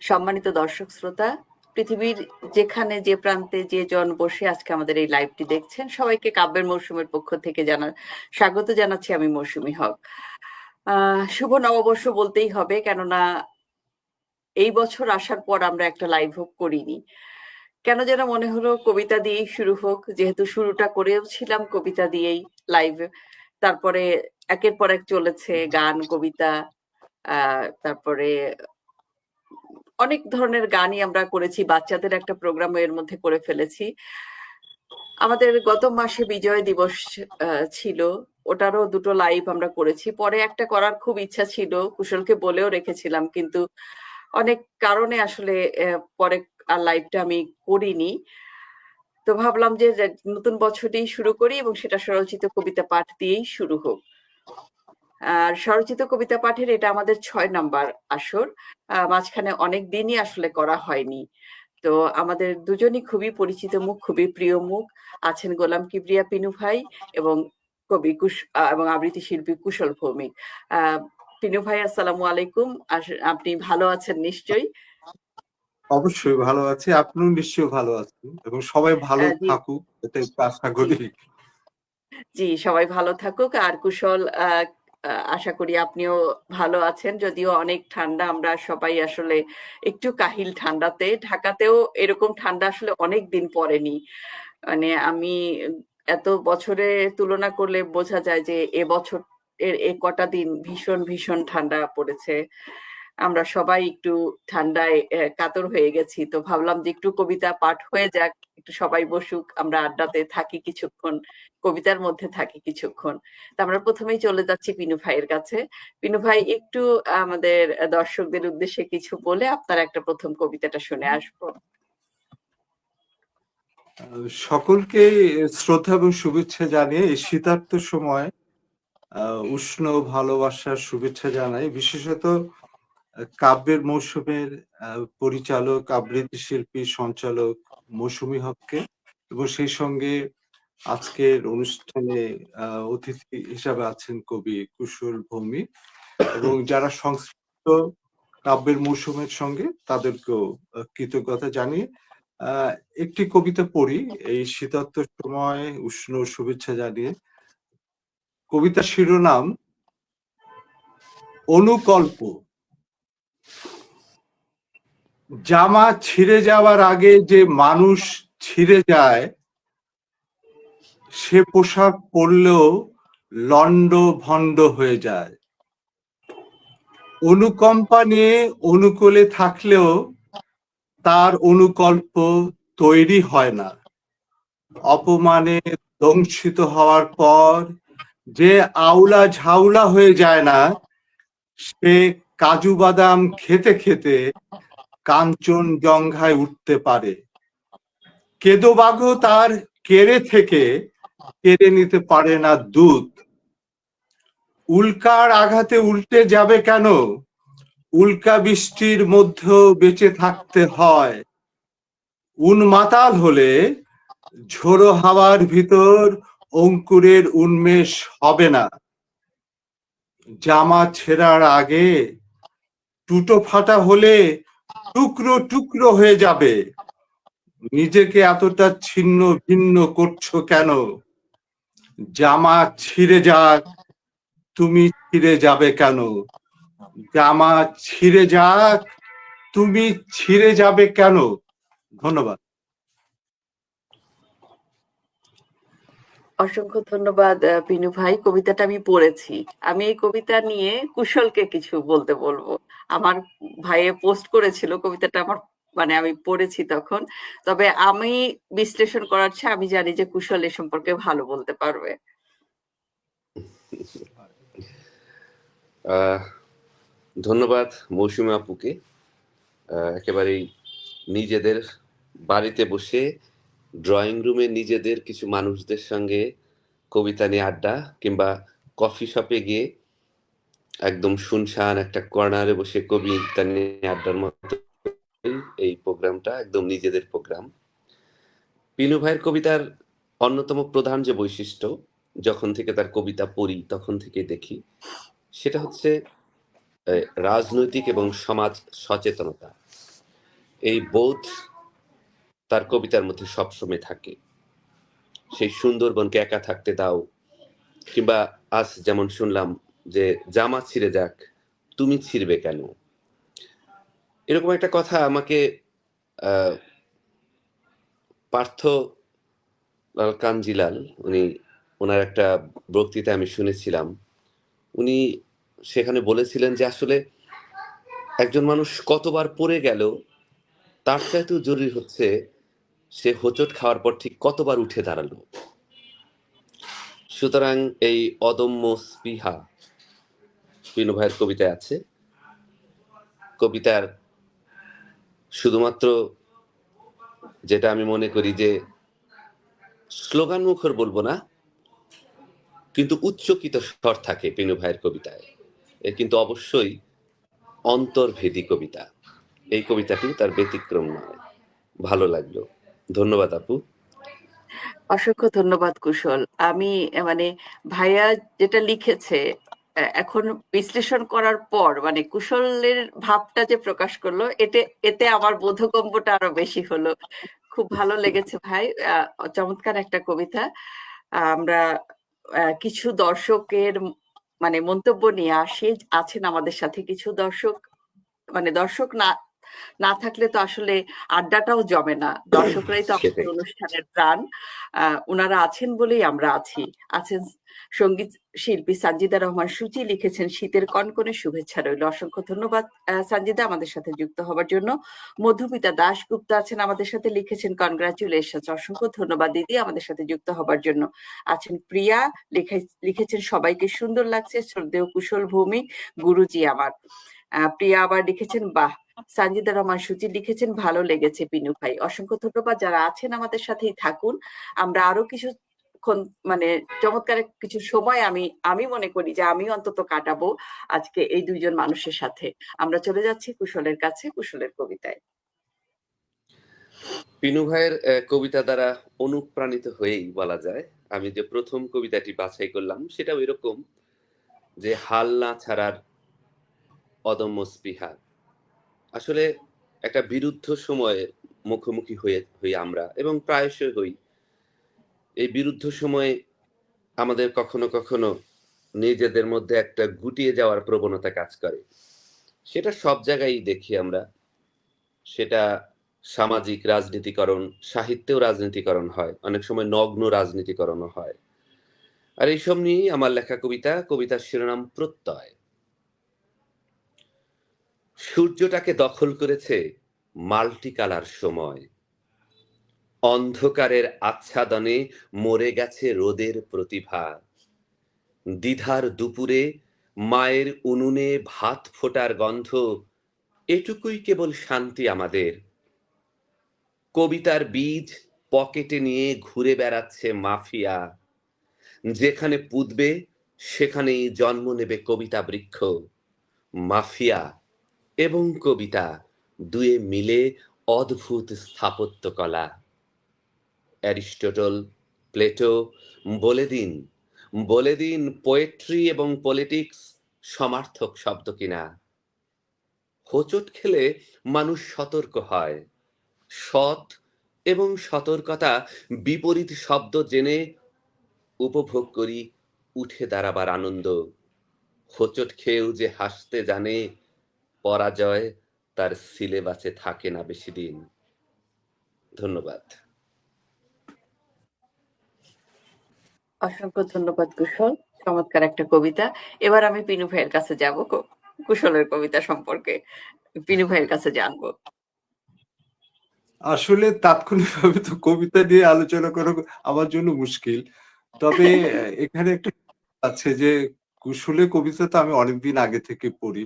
সম্মানিত দর্শক শ্রোতা, পৃথিবীর যেখানে যে প্রান্তে যে জন বসে আজকে আমাদের এই লাইভটি দেখছেন, সবাইকে কাব্যের মৌসুমের পক্ষ থেকে স্বাগত জানাচ্ছি। আমি মৌসুমী হক। শুভ নববর্ষ বলতেই হবে, কেননা এই বছর আসার পর আমরা একটা লাইভ হোক করিনি। কেন যেন মনে হলো কবিতা দিয়েই শুরু হোক, যেহেতু শুরুটা করেও ছিলাম কবিতা দিয়েই লাইভ। তারপরে একের পর এক চলেছে গান, কবিতা, তারপরে অনেক ধরনের গানই আমরা করেছি। বাচ্চাদের একটা প্রোগ্রাম এর মধ্যে করে ফেলেছি। আমাদের গত মাসে বিজয় দিবস ছিল, ওটারও দুটো লাইভ আমরা করেছি। পরে একটা করার খুব ইচ্ছা ছিল, কুশলকে বলেও রেখেছিলাম, কিন্তু অনেক কারণে আসলে পরে আর লাইভটা আমি করিনি। তো ভাবলাম যে নতুন বছরটাই শুরু করি এবং সেটা স্বরচিত কবিতা পাঠ দিয়েই শুরু হোক। আর স্বরচিত কবিতা পাঠের এটা আমাদের 6 নাম্বার আসর। মাঝখানে অনেক দিনই আসলে করা হয়নি। তো আমাদের দুজনই খুবই পরিচিত মুখ, খুবই প্রিয় মুখ। আছেন গোলাম কিবরিয়া পিনু ভাই এবং কবি এবং আবৃত্তি শিল্পী কুশল ভৌমিক। পিনু ভাই, আসসালামু আলাইকুম। আপনি ভালো আছেন নিশ্চয়ই? অবশ্যই ভালো আছি, আপনিও নিশ্চয়ই ভালো আছেন এবং সবাই ভালো থাকুক, এটাই আশা করি। জি, সবাই ভালো থাকুক। আর কুশল, আশা করি আপনিও ভালো আছেন, যদিও অনেক ঠান্ডা। আমরা সবাই আসলে একটু কাহিল ঠান্ডাতে। ঢাকাতেও এরকম ঠান্ডা আসলে অনেক দিন পড়েনি। মানে আমি এত বছরে তুলনা করলে বোঝা যায় যে এবছর এ কটা দিন ভীষণ ভীষণ ঠান্ডা পড়েছে। আমরা সবাই একটু ঠান্ডায় কাতর হয়ে গেছি। তো ভাবলাম যে একটু কবিতা পাঠ হয়ে যাক, একটু সবাই বসুক, আমরা আড্ডাতে থাকি কিছুক্ষণ, কবিতার মধ্যে থাকি কিছুক্ষণ। তা আমরা প্রথমেই চলে যাচ্ছি পিনু ভাইয়ের কাছে। পিনু ভাই, একটু আমাদের দর্শকদের উদ্দেশ্যে কিছু বলে আপনার একটা প্রথম কবিতাটা শুনে আসবো। সকলকে শ্রদ্ধা এবং শুভেচ্ছা জানিয়ে এই শীতার্ত সময় উষ্ণ ভালোবাসার শুভেচ্ছা জানাই। বিশেষত কাব্যের মৌসুমের পরিচালক, আবৃত্তি শিল্পী, সঞ্চালক মৌসুমী হককে, এবং সেই সঙ্গে আজকের অনুষ্ঠানে অতিথি হিসাবে আছেন কবি কুশল ভৌমিক, এবং যারা সংশ্লিষ্ট কাব্যের মৌসুমের সঙ্গে তাদেরকেও কৃতজ্ঞতা জানিয়ে একটি কবিতা পড়ি এই শীতার্ত সময় উষ্ণ শুভেচ্ছা জানিয়ে। কবিতা শিরোনাম অনুকল্প। জামা ছিঁড়ে যাওয়ার আগে যে মানুষ ছিঁড়ে যায়, সে পোশাক পরলেও লন্ড ভন্ড হয়ে যায়। অনুকম্পা নিয়ে অনুকূলে থাকলেও তার অনুকল্প তৈরি হয় না। অপমানে দংশিত হওয়ার পর যে আউলা ঝাউলা হয়ে যায় না, সে কাজু বাদাম খেতে খেতে কাঞ্চন জঙ্ঘায় উঠতে পারে। কেদোবাঘ তার কেড়ে থেকে কেড়ে নিতে পারে না দুধ। উল্কার আঘাতে উল্টে যাবে কেন? উল্কা বৃষ্টির মধ্যেও বেঁচে থাকতে হয়। উন্মাতাল হলে ঝোড়ো হাওয়ার ভিতর অঙ্কুরের উন্মেষ হবে না। জামা ছেঁড়ার আগে টুটো ফাটা হলে টুকরো টুকরো হয়ে যাবে। নিজেকে এতটা ছিন্ন ভিন্ন করছো কেন? জামা ছিঁড়ে যাক, তুমি ছিঁড়ে যাবে কেন? জামা ছিঁড়ে যাক, তুমি ছিঁড়ে যাবে কেন? ধন্যবাদ। অসংখ্য ধন্যবাদ পিনু ভাই। কবিতাটা আমি পড়েছি। আমি এই কবিতা নিয়ে কুশলকে কিছু বলতে বলবো। আমার ভাইয়ে পোস্ট করেছিল কবিতাটা, আমি পড়েছি তখন। তবে আমি বিশ্লেষণ করার চেয়ে আমি জানি যে কুশল এ সম্পর্কে ভালো বলতে পারবে। ধন্যবাদ মৌসুমী আপুকে। একেবারেই নিজেদের বাড়িতে বসে ড্রয়িং রুমে নিজেদের কিছু মানুষদের সঙ্গে কবিতা নিয়ে আড্ডা, কিংবা কফি শপে গিয়ে একদম শুনশান একটা কর্নারে বসে কবিতা নিয়ে আড্ডার মতো এই প্রোগ্রামটা একদম নিজেদের প্রোগ্রাম। পিনু ভাইয়ের কবিতার অন্যতম প্রধান যে বৈশিষ্ট্য, যখন থেকে তার কবিতা পড়ি তখন থেকে দেখি, সেটা হচ্ছে রাজনৈতিক এবং সমাজ সচেতনতা। এই বোধ তার কবিতার মধ্যে সবসময় থাকে। সেই সুন্দরবনকে একা থাকতে দাও, কিংবা আজ যেমন শুনলাম যে জামা ছিঁড়ে যাক, তুমি ছিঁড়বে কেন। এরকম একটা কথা আমাকে পার্থ লাল কাঞ্জিলাল, ওনার একটা বক্তৃতা আমি শুনেছিলাম। উনি সেখানে বলেছিলেন যে আসলে একজন মানুষ কতবার পড়ে গেল তার চাইতেও জরুরি হচ্ছে সে হোঁচট খাওয়ার পর ঠিক কতবার উঠে দাঁড়ালো। সুতরাং এই অদম্য স্পৃহা পিনু ভাইয়ের কবিতায় আছে। কবিতার শুধুমাত্র যেটা আমি মনে করি যে স্লোগান মুখর বলবো না, কিন্তু উচ্চকিত স্বর থাকে পিনু ভাইয়ের কবিতায়। এর কিন্তু অবশ্যই অন্তর্ভেদী কবিতা। এই কবিতাটি তার ব্যতিক্রম নয়। ভালো লাগলো। ধন্যবাদ আপু। অসংখ্য ধন্যবাদ কুশল। আমি মানে ভাইয়া যেটা লিখেছে এখন বিশ্লেষণ করার পর মানে কুশলের ভাবটা যে প্রকাশ করলো এতে আমার বোধগম্যটা আরো বেশি হলো। খুব ভালো লেগেছে ভাই। চমৎকার একটা কবিতা। আমরা কিছু দর্শকের মানে মন্তব্য নিয়ে আসি। আছেন আমাদের সাথে কিছু দর্শক, মানে দর্শক না না থাকলে তো আসলে আড্ডাটাও জমে না। দর্শকরাই তো আমাদের অনুষ্ঠানের প্রাণ। ওনারা আছেন বলেই আমরা আছি। আছেন সঙ্গীত শিল্পী সানজিদা রহমান সূচি, লিখেছেন শীতের কনকনে শুভেচ্ছা রইল। অসংখ্য ধন্যবাদ সানজিদা আমাদের সাথে যুক্ত হবার জন্য। মধুমিতা দাশগুপ্ত আছেন আমাদের সাথে, লিখেছেন কনগ্রাচুলেশন। অসংখ্য ধন্যবাদ দিদি আমাদের সাথে যুক্ত হবার জন্য। আছেন প্রিয়া, লিখেছেন সবাইকে সুন্দর লাগছে, শ্রদ্ধেয় কুশল ভৌমিক গুরুজি আমার। প্রিয়া আবার লিখেছেন বাহ। সানজিদা রহমান সূচি লিখেছেন ভালো লেগেছে পিনু ভাই। অসংখ্য ধন্যবাদ। যারা আছেন আমাদের সাথেই থাকুন। আমরা আরো কিছুক্ষণ মানে চমৎকার কিছু সময় আমি মনে করি যে আমি অন্তত কাটাবো আজকে এই দুইজন মানুষের সাথে। আমরা চলে যাচ্ছি কুশলের কাছে, কুশলের কবিতায়। পিনু ভাইয়ের কবিতা দ্বারা অনুপ্রাণিত হয়েই বলা যায় আমি যে প্রথম কবিতাটি বাছাই করলাম সেটাও এরকম, যে হাল না ছাড়ার অদম্য স্পৃহা। আসলে একটা বিরুদ্ধ সময়ে মুখোমুখি হই আমরা, এবং প্রায়শই হই। এই বিরুদ্ধ সময়ে আমাদের কখনো কখনো নিজেদের মধ্যে একটা গুটিয়ে যাওয়ার প্রবণতা কাজ করে। সেটা সব জায়গায় দেখি আমরা। সেটা সামাজিক রাজনীতিকরণ, সাহিত্যেও রাজনীতিকরণ হয়, অনেক সময় নগ্ন রাজনীতিকরণও হয়। আর এইসব নিয়েই আমার লেখা কবিতার শিরোনাম প্রত্যয়। সূর্যটাকে দখল করেছে মাল্টি কালার সময়, অন্ধকারের আচ্ছাদনে মরে গেছে রোদের প্রতিভা। দ্বিধার দুপুরে মায়ের উনুনে ভাত ফোটার গন্ধ, এটুকুই কেবল শান্তি আমাদের। কবিতার বীজ পকেটে নিয়ে ঘুরে বেড়াচ্ছে মাফিয়া, যেখানে পুঁতবে সেখানেই জন্ম নেবে কবিতা বৃক্ষ। মাফিয়া এবং কবিতা দুয়ে মিলে অদ্ভুত স্থাপত্য কলা। অ্যারিস্টটল, প্লেটো বলে দিন পোয়েট্রি এবং পলিটিক্স সমার্থক শব্দ কিনা। হোঁচট খেলে মানুষ সতর্ক হয়, সৎ এবং সতর্কতা বিপরীত শব্দ জেনে উপভোগ করি উঠে দাঁড়াবার আনন্দ। হোঁচট খেয়েও যে হাসতে জানে, পরাজয় তার সিলেবাসে থাকে না বেশি দিন। ধন্যবাদ। অসংখ্য ধন্যবাদ কুশল। চমৎকার একটা কবিতা। এবার আমি পিনু ভাইয়ের কাছে যাব কুশলের কবিতা সম্পর্কে পিনু ভাইয়ের কাছে জানবো। আসলে তাৎক্ষণিকভাবে তো কবিতা নিয়ে আলোচনা করা আমার জন্য মুশকিল। তবে এখানে একটা আছে যে কুশলের কবিতা তো আমি অনেকদিন আগে থেকে পড়ি,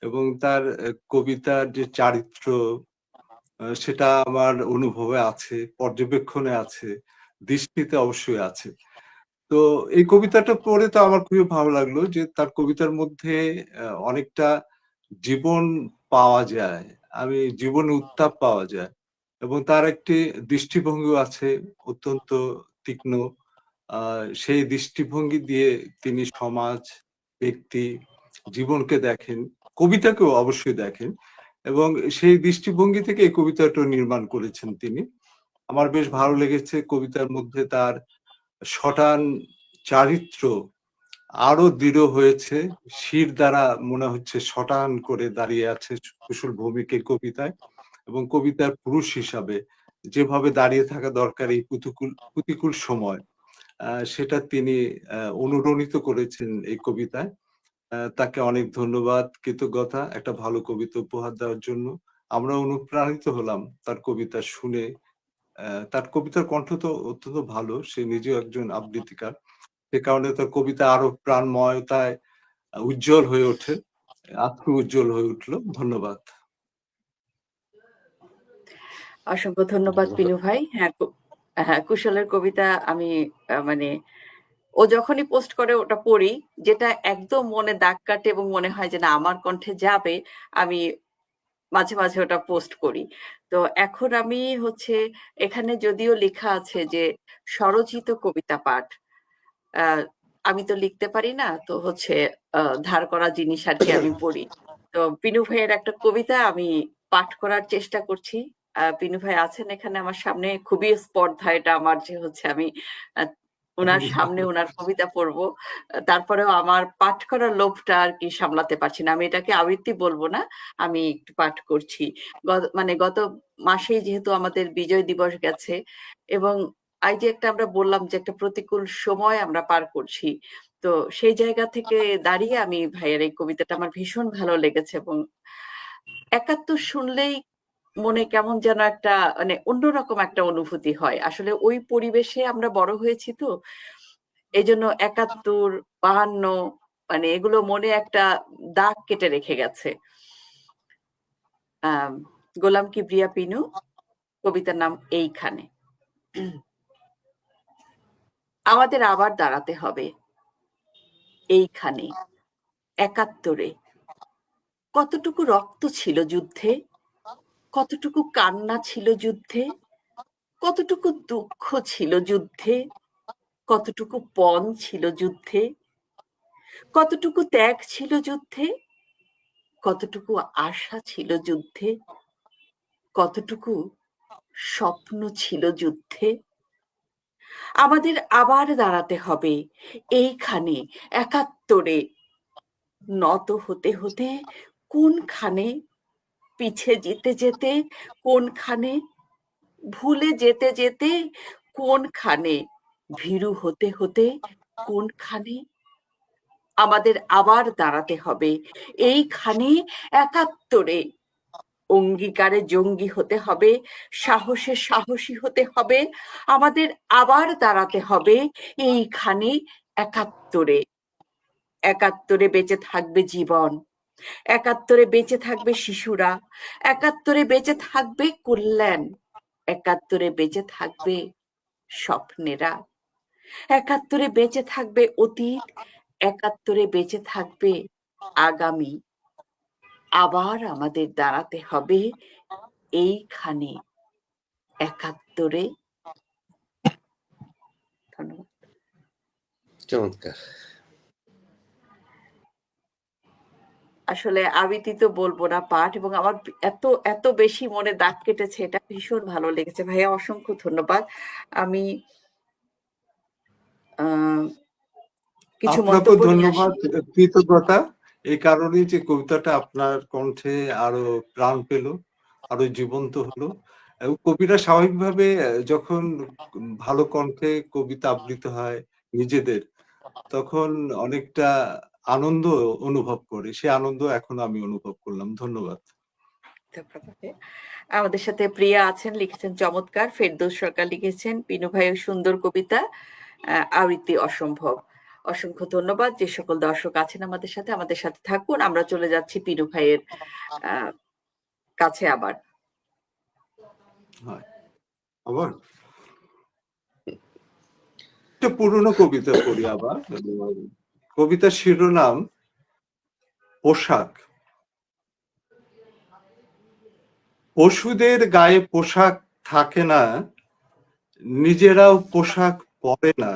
এবং তার কবিতার যে চারিত্র সেটা আমার অনুভবে আছে, পর্যবেক্ষণে আছে, দৃষ্টিতে অবশ্যই আছে। তো এই কবিতাটা পড়ে তো আমার খুবই ভালো লাগলো যে তার কবিতার মধ্যে অনেকটা জীবন পাওয়া যায়, জীবনে উত্তাপ পাওয়া যায়, এবং তার একটি দৃষ্টিভঙ্গি আছে অত্যন্ত তীক্ষ্ণ। সেই দৃষ্টিভঙ্গি দিয়ে তিনি সমাজ, ব্যক্তি, জীবনকে দেখেন, কবিতাকেও অবশ্যই দেখেন। এবং সেই দৃষ্টিভঙ্গি থেকে এই কবিতাটা নির্মাণ করেছেন তিনি। আমার বেশ ভালো লেগেছে কবিতার মধ্যে তার সটান চারিত্র আরো দৃঢ় হয়েছে। শির দ্বারা মনে হচ্ছে সটান করে দাঁড়িয়ে আছে কুশল ভৌমিক এই কবিতায়, এবং কবিতার পুরুষ হিসাবে যেভাবে দাঁড়িয়ে থাকা দরকার এই প্রতিকূল সময়, সেটা তিনি অনুরণিত করেছেন এই কবিতায়। তাকে অনেক ধন্যবাদ, কৃতজ্ঞতা একটা ভালো কবিতা উপহার দেওয়ার জন্য। আমরা অনুপ্রাণিত হলাম তার কবিতা শুনে। তার কবিতার কণ্ঠ তো অত্যন্ত ভালো, সে নিজেও একজন আবৃত্তিকার, সে কারণে তার কবিতা আরো প্রাণময়তায় উজ্জ্বল হয়ে ওঠে, আত্ম উজ্জ্বল হয়ে উঠলো। ধন্যবাদ। অসংখ্য ধন্যবাদ পিনু ভাই। হ্যাঁ, হ্যাঁ, কুশলের কবিতা আমি মানে ও যখনই পোস্ট করে ওটা পড়ি, যেটা একদম মনে দাগ কাটে এবং মনে হয় যে না আমার কণ্ঠে যাবে, আমি মাঝে মাঝে ওটা পোস্ট করি। তো এখন আমি হচ্ছে এখানে যদিও লেখা আছে যে স্বরচিত কবিতা পাঠ, আমি তো লিখতে পারি না, তো হচ্ছে ধার করা জিনিস আর কি আমি পড়ি। তো পিনু ভাইয়ের একটা কবিতা আমি পাঠ করার চেষ্টা করছি। পিনু ভাই আছেন এখানে আমার সামনে, খুবই স্পর্ধা এটা আমার যে হচ্ছে আমি ওনার সামনে ওনার কবিতা পড়বো। তারপরেও আমার পাঠ করার লোভটা আর কি সামলাতে পারছি না। আমি এটাকে আবৃত্তি বলবো না, আমি একটু পাঠ করছি। মানে গত মাসেই যেহেতু আমাদের বিজয় দিবস গেছে, এবং এই যে একটা আমরা বললাম যে একটা প্রতিকূল সময় আমরা পার করছি, তো সেই জায়গা থেকে দাঁড়িয়ে আমি ভাইয়ের এই কবিতাটা আমার ভীষণ ভালো লেগেছে। এবং ৭১ শুনলেই মনে কেমন যেন একটা মানে অন্যরকম একটা অনুভূতি হয়। আসলে ওই পরিবেশে আমরা বড় হয়েছি, তো এই জন্য ৭১, ৫২ মানে এগুলো মনে একটা দাগ কেটে রেখে গেছে। গোলাম কিবরিয়া পিনু, কবিতার নাম এইখানে। আমাদের আবার দাঁড়াতে হবে এইখানে ৭১-এ। কতটুকু রক্ত ছিল যুদ্ধে, কতটুকু কান্না ছিল যুদ্ধে, কতটুকু দুঃখ ছিল যুদ্ধে, কতটুকু পণ ছিল যুদ্ধে, কতটুকু ত্যাগ ছিল যুদ্ধে, কতটুকু আশা ছিল যুদ্ধে, কতটুকু স্বপ্ন ছিল যুদ্ধে। আমাদের আবার দাঁড়াতে হবে এইখানে ৭১-এ। নত হতে হতে কোনখানে, পিছে যেতে যেতে কোনখানে, ভুলে যেতে যেতে কোনখানে, ভীরু হতে হতে কোনখানে। আমাদের আবার দাঁড়াতে হবে এইখানে ৭১-এ। অঙ্গীকারে জঙ্গি হতে হবে, সাহসে সাহসী হতে হবে। আমাদের আবার দাঁড়াতে হবে এইখানে ৭১-এ। ৭১-এ বেঁচে থাকবে জীবন, ৭১-এ বেঁচে থাকবে শিশুরা, ৭১-এ বেঁচে থাকবে কল্যাণ, ৭১-এ বেঁচে থাকবে স্বপ্নেরা, ৭১-এ বেঁচে থাকবে অতীত, ৭১-এ বেঁচে থাকবে আগামী। আবার আমাদের দাঁড়াতে হবে এইখানে ৭১-এ। ধন্যবাদ। চমৎকার। আসলে আবৃত্তি তো বলবো না, পাঠ, এবং আমার এত এত বেশি মনে দাগ কেটেছে, এটা ভীষণ ভালো লেগেছে। ভাইয়া অসংখ্য ধন্যবাদ। আমি কিছু আপনাকেও মন্তব্য নিয়ে আসি। ধন্যবাদ, কৃতজ্ঞতা এই কারণেই যে কবিতাটা আপনার কণ্ঠে আরো প্রাণ পেল, আরো জীবন্ত হলো। এবং কবিরা স্বাভাবিকভাবে যখন ভালো কণ্ঠে কবিতা আবৃত্তি হয় নিজেদের, তখন অনেকটা আনন্দ অনুভব করে। সে আনন্দ এখন আমি অনুভব করলাম। ধন্যবাদ। আমাদের সাথে প্রিয়া আছেন, লিখেছেন চমৎকার। ফেরদৌস সরকার লিখেছেন পিনু ভাইয়ের সুন্দর কবিতা, আবৃত্তি অসম্ভব। অসংখ্য ধন্যবাদ। যে সকল দর্শক আছেন আমাদের সাথে থাকুন। আমরা চলে যাচ্ছি পিনু ভাইয়ের কাছে আবার। আবার একটা পুরনো কবিতা পড়ি আবার। কবিতার শিরোনাম পোশাক। পশুদের গায়ে পোশাক থাকে না, নিজেরাও পোশাক পরে না।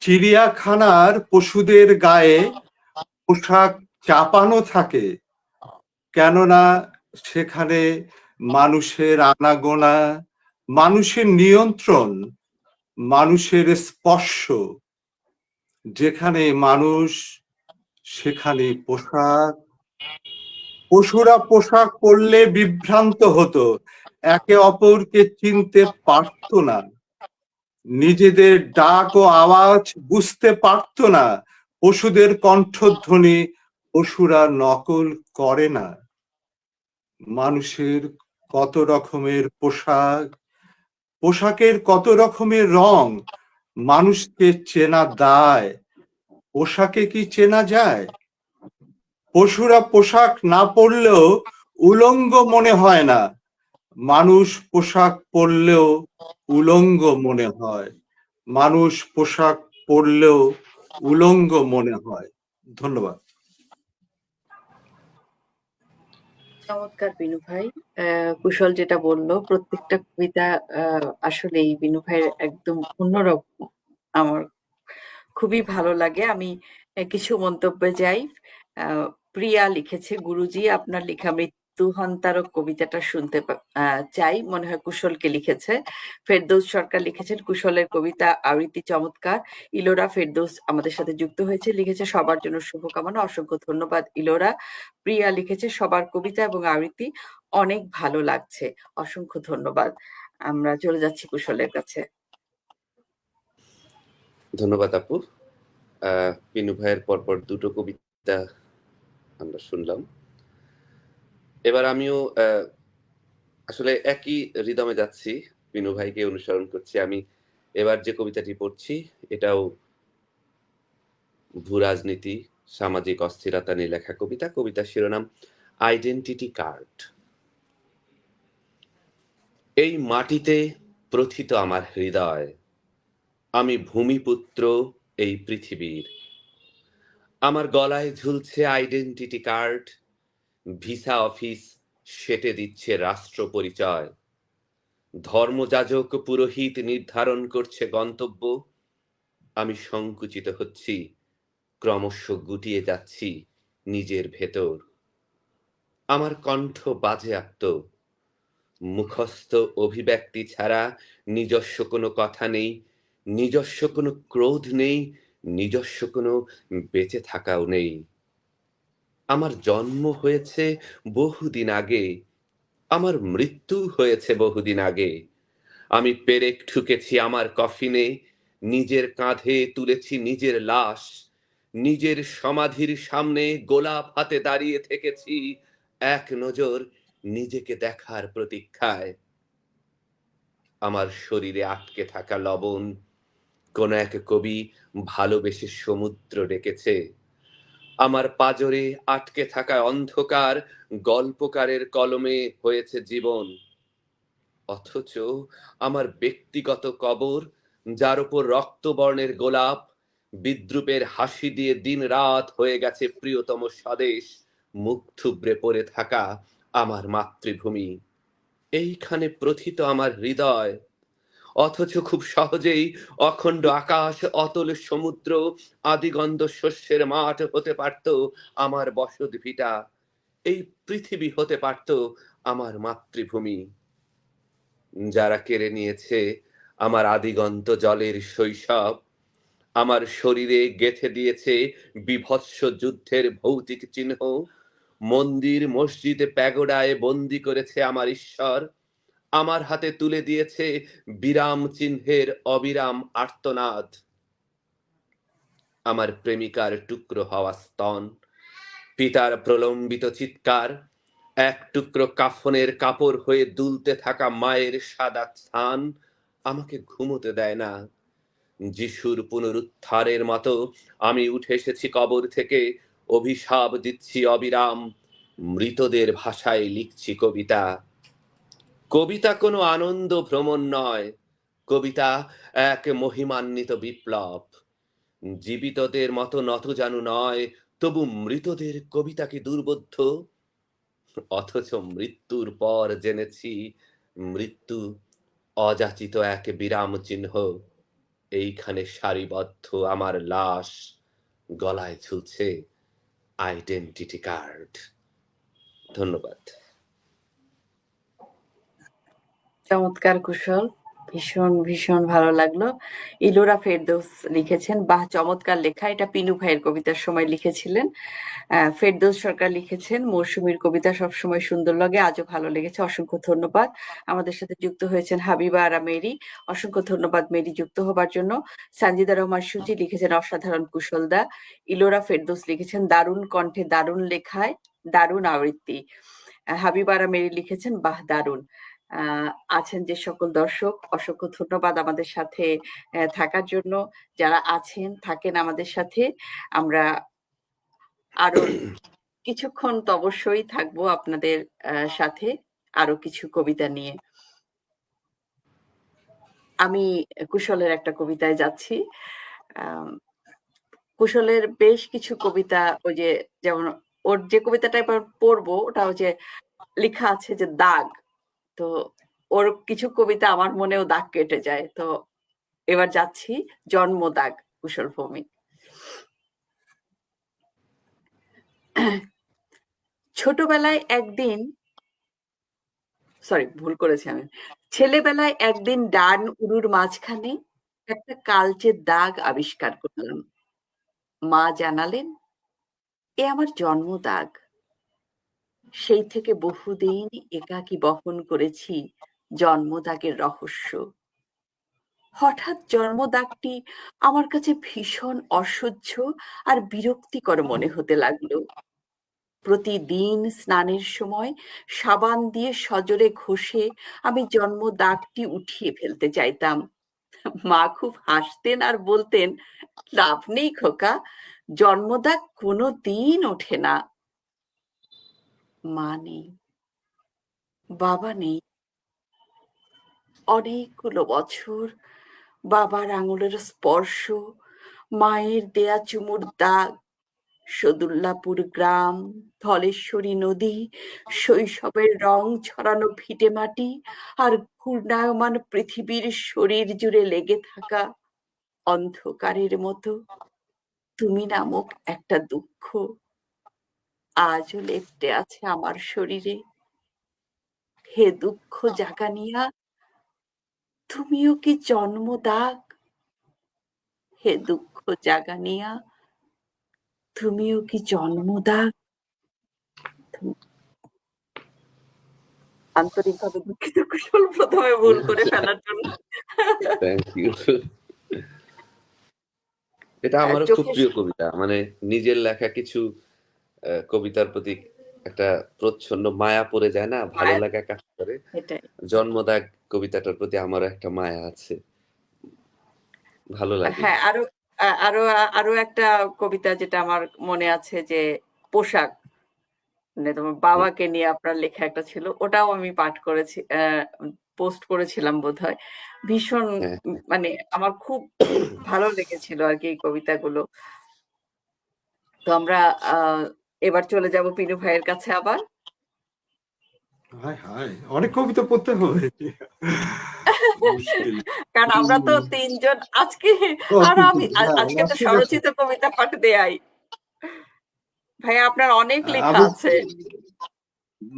চিড়িয়াখানার পশুদের গায়ে পোশাক চাপানো থাকে, কেননা সেখানে মানুষের আনাগোনা, মানুষের নিয়ন্ত্রণ, মানুষের স্পর্শ, যেখানে মানুষ সেখানে পোশাক, পশুরা পোশাক পরলে বিভ্রান্ত হতো, একে অপরকে চিনতে পারত না, নিজেদের ডাক ও আওয়াজ বুঝতে পারত না, পশুদের কণ্ঠধ্বনি পশুরা নকল করে না। মানুষের কত রকমের পোশাক, পোশাকের কত রকমের রং, মানুষকে চেনা দায়, পোশাকে কি চেনা যায়? পশুরা পোশাক না পরলেও উলঙ্গ মনে হয় না, মানুষ পোশাক পরলেও উলঙ্গ মনে হয়, মানুষ পোশাক পরলেও উলঙ্গ মনে হয়। ধন্যবাদ। চমৎকার বিনু ভাই। কুশল যেটা বললো, প্রত্যেকটা কবিতা আসলেই বিনু ভাইয়ের একদম অন্যরকম। আমার খুবই ভালো লাগে। আমি কিছু মন্তব্যে যাই। প্রিয়া লিখেছে, গুরুজি আপনার লেখা মৃত্যুহন্তারক কবিতাটা শুনতে চাই, মনে হয় কুশলকে লিখেছে। ফেরদৌস সরকার লিখেছেন, কুশলের কবিতা আবৃত্তি চমৎকার। ইলোরা ফেরদৌস আমাদের সাথে যুক্ত হয়েছে, লিখেছে সবার জন্য শুভকামনা, অসংখ্য ধন্যবাদ ইলোরা। প্রিয়া লিখেছে, সবার কবিতা এবং আবৃত্তি অনেক ভালো লাগছে, অসংখ্য ধন্যবাদ। আমরা চলে যাচ্ছি কুশলের কাছে। ধন্যবাদ আপু। পিনু ভাইয়ের পরপর দুটো কবিতা আমরা শুনলাম। এবার আমিও আসলে একই রিদমে যাচ্ছি, পিনু ভাইকে অনুসরণ করছি। আমি এবার যে কবিতাটি পড়ছি এটাও ভূ রাজনীতি, সামাজিক অস্থিরতা নিয়ে লেখা কবিতা। কবিতার শিরোনাম আইডেন্টিটি কার্ড। এই মাটিতে প্রথিত আমার হৃদয়, আমি ভূমিপুত্র এই পৃথিবীর। আমার গলায় ঝুলছে আইডেন্টিটি কার্ড, ভিসা অফিস সেটে দিচ্ছে রাষ্ট্র পরিচয়। ধর্মযাজক পুরোহিত নির্ধারণ করছে গন্তব্য, আমি সংকুচিত হচ্ছি, ক্রমশ গুটিয়ে যাচ্ছি নিজের ভেতর। আমার কণ্ঠ বাজেয়াপ্ত, মুখস্থ অভিব্যক্তি ছাড়া নিজস্ব কোনো কথা নেই, নিজস্ব কোনো ক্রোধ নেই, নিজস্ব কোনো বেঁচে থাকাও নেই। আমার জন্ম হয়েছে বহুদিন আগে, আমার মৃত্যু হয়েছে বহুদিন আগে। আমি পেরেক ঠুকেছি আমার কফিনে, নিজের কাঁধে তুলেছি নিজের লাশ, নিজের সমাধির সামনে গোলাপ হাতে দাঁড়িয়ে থেকেছি এক নজর নিজেকে দেখার প্রতীক্ষায়। আমার শরীরে আটকে থাকা লবণ কোন এক কবি ভালোবেসে সমুদ্র ডেকেছে। আমার পাজরে আটকে থাকা অন্ধকার গল্পকারের কলমে হয়েছে জীবন। অথচ আমার ব্যক্তিগত কবর, যার উপর রক্তবর্ণের গোলাপ বিদ্রুপের হাসি দিয়ে দিন রাত হয়ে গেছে প্রিয়তম স্বদেশ, মুখ থুবড়ে পড়ে থাকা আমার মাতৃভূমি। এইখানে প্রথিত আমার হৃদয়, অথচ খুব সহজেই অখণ্ড আকাশ, অতল সমুদ্র, আদিগন্ধ শস্যের মাঠ হতে পারত আমার বসত ভিটা। এই পৃথিবী হতে পারত আমার মাতৃভূমি। যারা কেড়ে নিয়েছে আমার আদিগন্ত জলের শৈশব, আমার শরীরে গেঁথে দিয়েছে বিভৎস যুদ্ধের ভৌতিক চিহ্ন, মন্দির মসজিদে প্যাগোডায় বন্দি করেছে আমার ঈশ্বর, আমার হাতে তুলে দিয়েছে বিরাম চিহ্নের অবিরাম আর্তনাদ। আমার প্রেমিকার টুকরো হওয়া স্তন, পিতার প্রলম্বিত চিৎকার, এক টুকরো কাফনের কাপড় হয়ে দুলতে থাকা মায়ের সাদা স্থান আমাকে ঘুমোতে দেয় না। যিশুর পুনরুদ্ধারের মতো আমি উঠে এসেছি কবর থেকে, অভিশাপ দিচ্ছি অবিরাম, মৃতদের ভাষায় লিখছি কবিতা। কবিতা কোনো আনন্দ ভ্রমণ নয়, কবিতা এক মহিমান্বিত বিপ্লব। জীবিতদের মতো নতজানু নয়, তবু মৃতদের কবিতা কি দুর্বোধ্য? অথচ মৃত্যুর পর জেনেছি মৃত্যু অযাচিত এক বিরাম চিহ্ন। এইখানে সারিবদ্ধ আমার লাশ, গলায় ঝুলছে আইডেন্টিটি কার্ড। ধন্যবাদ। চমৎকার কুশল, ভীষণ ভীষণ ভালো লাগলো। ইলোরা ফেরদৌস লিখেছেন, বাহ চমৎকার লেখা, এটা পিনু ভাইয়ের কবিতার সময় লিখেছিলেন। ফেরদৌস সরকার লিখেছেন, মৌসুমীর কবিতা সবসময় সুন্দর লাগে, আজও ভালো লেগেছে, অসংখ্য ধন্যবাদ। আমাদের সাথে যুক্ত হয়েছেন হাবিবা আরা মেরি, অসংখ্য ধন্যবাদ মেরি যুক্ত হবার জন্য। সানজিদা রহমান সুজি লিখেছেন, অসাধারণ কুশলদা। ইলোরা ফেরদৌস লিখেছেন, দারুণ কণ্ঠে, দারুণ লেখায়, দারুণ আবৃত্তি। হাবিবা আরা মেরি লিখেছেন, বাহ দারুণ। আছেন যে সকল দর্শক, অসংখ্য ধন্যবাদ আমাদের সাথে থাকার জন্য। যারা আছেন, থাকেন আমাদের সাথে। আমরা আরো কিছুক্ষণ তো অবশ্যই থাকবো আপনাদের সাথে, আরো কিছু কবিতা নিয়ে। আমি কুশলের একটা কবিতায় যাচ্ছি। কুশলের বেশ কিছু কবিতা, ওই যে যেমন ওর যে কবিতাটা এবার পড়বো ওটা হচ্ছে লেখা আছে যে দাগ, তো ওর কিছু কবিতা আমার মনেও দাগ কেটে যায়। তো এবার যাচ্ছি জন্ম দাগ, কুশল ভৌমিক। ছোটবেলায় একদিন, সরি ভুল করেছি আমি, ছেলেবেলায় একদিন ডান উরুর মাঝখানে একটা কালচে দাগ আবিষ্কার করলাম। মা জানালেন, এ আমার জন্ম দাগ। সেই থেকে বহুদিন একাকী বহন করেছি জন্মদাগের রহস্য। হঠাৎ জন্মদাগটি আমার কাছে ভীষণ অসহ্য আর বিরক্তিকর মনে হতে লাগলো। প্রতিদিন স্নানের সময় সাবান দিয়ে সজোরে ঘষে আমি জন্মদাগটি উঠিয়ে ফেলতে চাইতাম। মা খুব হাসতেন আর বলতেন, লাভ নেই খোকা, জন্মদাগ কোনো দিন ওঠে না। মা নেই, বাবা নেই। অনেকগুলো বছর বাবার আঙুলের স্পর্শ, মায়ের দেয়া চুমুর দাগ, সদুল্লাপুর গ্রাম, ধলেশ্বরী নদী, শৈশবের রং ছড়ানো ভিটে মাটি, আর ঘূর্ণায়মান পৃথিবীর শরীর জুড়ে লেগে থাকা অন্ধকারের মতো তুমি নামক একটা দুঃখ আজও লেপ্টে আছে আমার শরীরে। হে দুঃখ জাগানিয়া, তুমিও কি জন্মদাগ? হে দুঃখ জাগানিয়া, তুমিও কি জন্মদাগ? আন্তরিকভাবে দুঃখিত কুশল প্রথমে ভুল করে ফেলার জন্য। Thank you. এটা আমারও খুব চোখের প্রিয় কবিতা। মানে নিজের লেখা কিছু কবিতার প্রতি একটা প্রচ্ছন্ন মায়া পড়ে যায় না, ভালো মায়া, লাগা কাজ করে। এটাই। জন্মদাগ কবিতাটার প্রতি আমারও একটা মায়া আছে, ভালো লাগে। হ্যাঁ, আরো আরো আরো একটা কবিতা যেটা আমার মনে আছে, যে পোশাক, মানে তোমার বাবাকে নিয়ে আপনার লেখা একটা ছিল, ওটাও আমি পাঠ করেছি, পোস্ট করেছিলাম বোধহয়। ভীষণ হ্যাঁ, মানে আমার খুব ভালো লেগেছিল আর কি এই কবিতাগুলো। তো আমরা এবার চলে যাব পিনু ভাইয়ের কাছে আবার। হায় হায়, অনেক কবিতা পড়তে হবে, মুশকিল। কারণ আমরা তো তিনজন আজকে, আর আমি আজকে তো স্বরচিত কবিতা পাঠ দেয়াই। ভাই আপনার অনেক লেখা আমি আছে।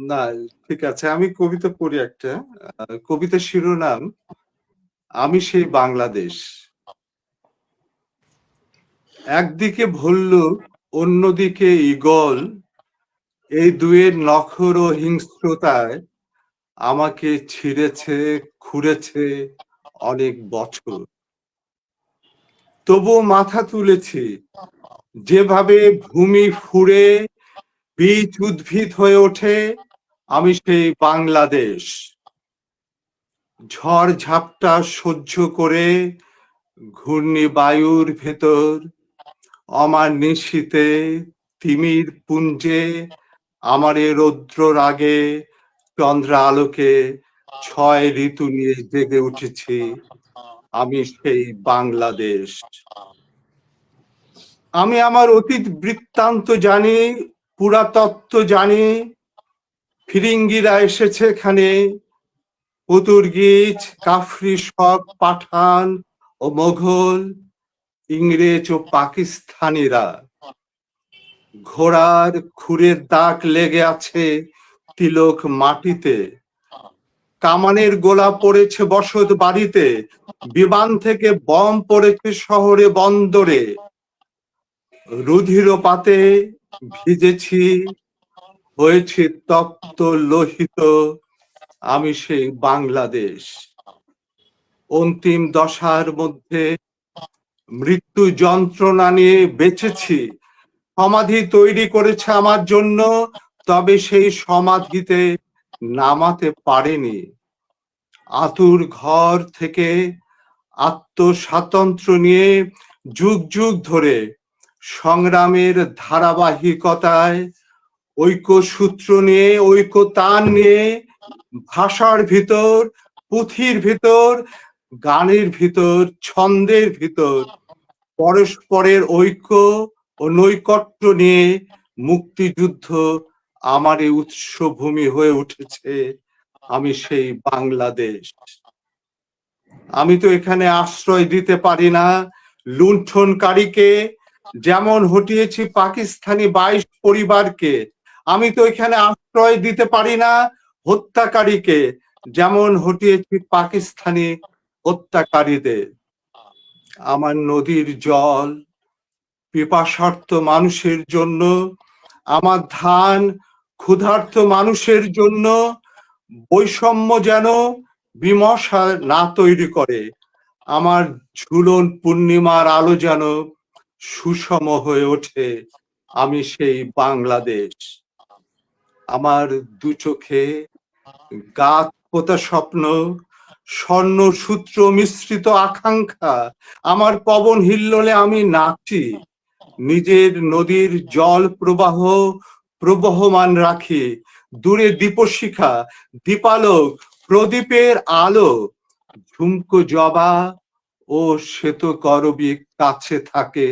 না, ঠিক আছে, আমি কবিতা পড়ি একটা। কবিতার শিরোনাম আমি সেই বাংলাদেশ। একদিকে ভল্লুক, অন্যদিকে ঈগল, এই দুয়ের নখর ও হিংস্রতায় আমাকে ছিঁড়েছে, খুঁড়েছে অনেক বছর। তবুও মাথা তুলেছি, যেভাবে ভূমি ফুঁড়ে বীজ উদ্ভিদ হয়ে ওঠে, আমি সেই বাংলাদেশ। ঝড় ঝাপটা সহ্য করে ঘূর্ণিবায়ুর ভেতর, আমার নিশীথে তিমির পুঞ্জে, আমার এ রৌদ্র রাগে চন্দ্র আলোকে ৬ ঋতু নিয়ে জেগে উঠেছি, আমি সেই বাংলাদেশ। আমি আমার অতীত বৃত্তান্ত জানি, পুরাতত্ত্ব জানি। ফিরিঙ্গিরা এসেছে এখানে, পর্তুগিজ, কাফরি, সব পাঠান ও মোঘল, ইংরেজ ও পাকিস্তানিরা। ঘোড়ার খুরের দাগ লেগে আছে তিলক মাটিতে, কামানের গোলা পড়েছে বসত বাড়িতে, বিমান থেকে বম পড়েছে শহরে বন্দরে, রুধিরপাতে ভিজেছি, হয়েছে তপ্ত লোহিত, আমি সেই বাংলাদেশ। অন্তিম দশার মধ্যে মৃত্যু যন্ত্রণা নিয়ে বেঁচেছি, সমাধি তৈরি করেছে আমার জন্য, তবে সেই সমাধিতে নামাতে পারেনি। আতুর ঘর থেকে আত্মস্বাতন্ত্র্য নিয়ে যুগ যুগ ধরে সংগ্রামের ধারাবাহিকতায় ঐক্যসূত্র নিয়ে, ঐক্যতান নিয়ে, ভাষার ভিতর, পুঁথির ভিতর, গানের ভিতর, ছন্দের ভিতর পরস্পরের ঐক্য ও নৈকট্য নিয়ে মুক্তিযুদ্ধ আমারই উৎসভূমি হয়ে উঠেছে। আমি সেই বাংলাদেশ। আমি তো এখানে আশ্রয় দিতে পারি না লুণ্ঠনকারীকে, যেমন হটিয়েছি পাকিস্তানি 22 পরিবারকে। আমি তো এখানে আশ্রয় দিতে পারি না হত্যাকারীকে, যেমন হটিয়েছি পাকিস্তানি হত্যাকারীদের। আমার নদীর জল পিপাসার্ত মানুষের জন্য, আমার ধান ক্ষুধার্ত মানুষের জন্য, বৈষম্য যেন বিমর্ষা না তৈরি করে। আমার ঝুলন পূর্ণিমার আলো যেন সুষম হয়ে ওঠে। আমি সেই বাংলাদেশ। আমার দু চোখে গাছ পোতা স্বপ্ন, স্বর্ণ সূত্র মিশ্রিত আকাঙ্ক্ষা। আমার পবন হিল্লোলে আমি নাচি, নিজের নদীর জল প্রবাহ প্রবহমান রাখি। দূরে দীপশিখা, দীপালোক, প্রদীপের আলো, ঝুমকো জবা ও শ্বেত করবী কাছে থাকে।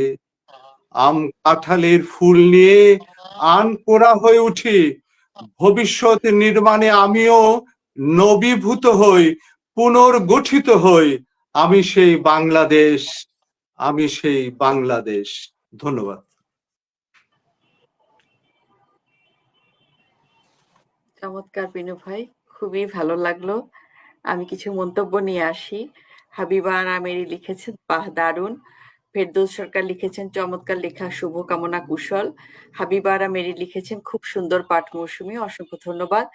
আম কাঁঠালের ফুল নিয়ে আনকোড়া হয়ে উঠি। ভবিষ্যৎ নির্মাণে আমিও নবীভূত হই, পুনর্গঠিত হই। আমি সেই বাংলাদেশ, আমি সেই বাংলাদেশ। ধন্যবাদ। চমৎকার বিনু ভাই, খুবই ভালো লাগলো। আমি কিছু মন্তব্য নিয়ে আসি। হাবিবা আমেরি লিখেছেন, বাহ দারুণ। ফেরদৌস সরকার লিখেছেন, চমৎকার লেখা, শুভকামনা কুশল। হাবিবা আমেরি লিখেছেন, খুব সুন্দর পাঠ মৌসুমী, অসংখ্য ধন্যবাদ।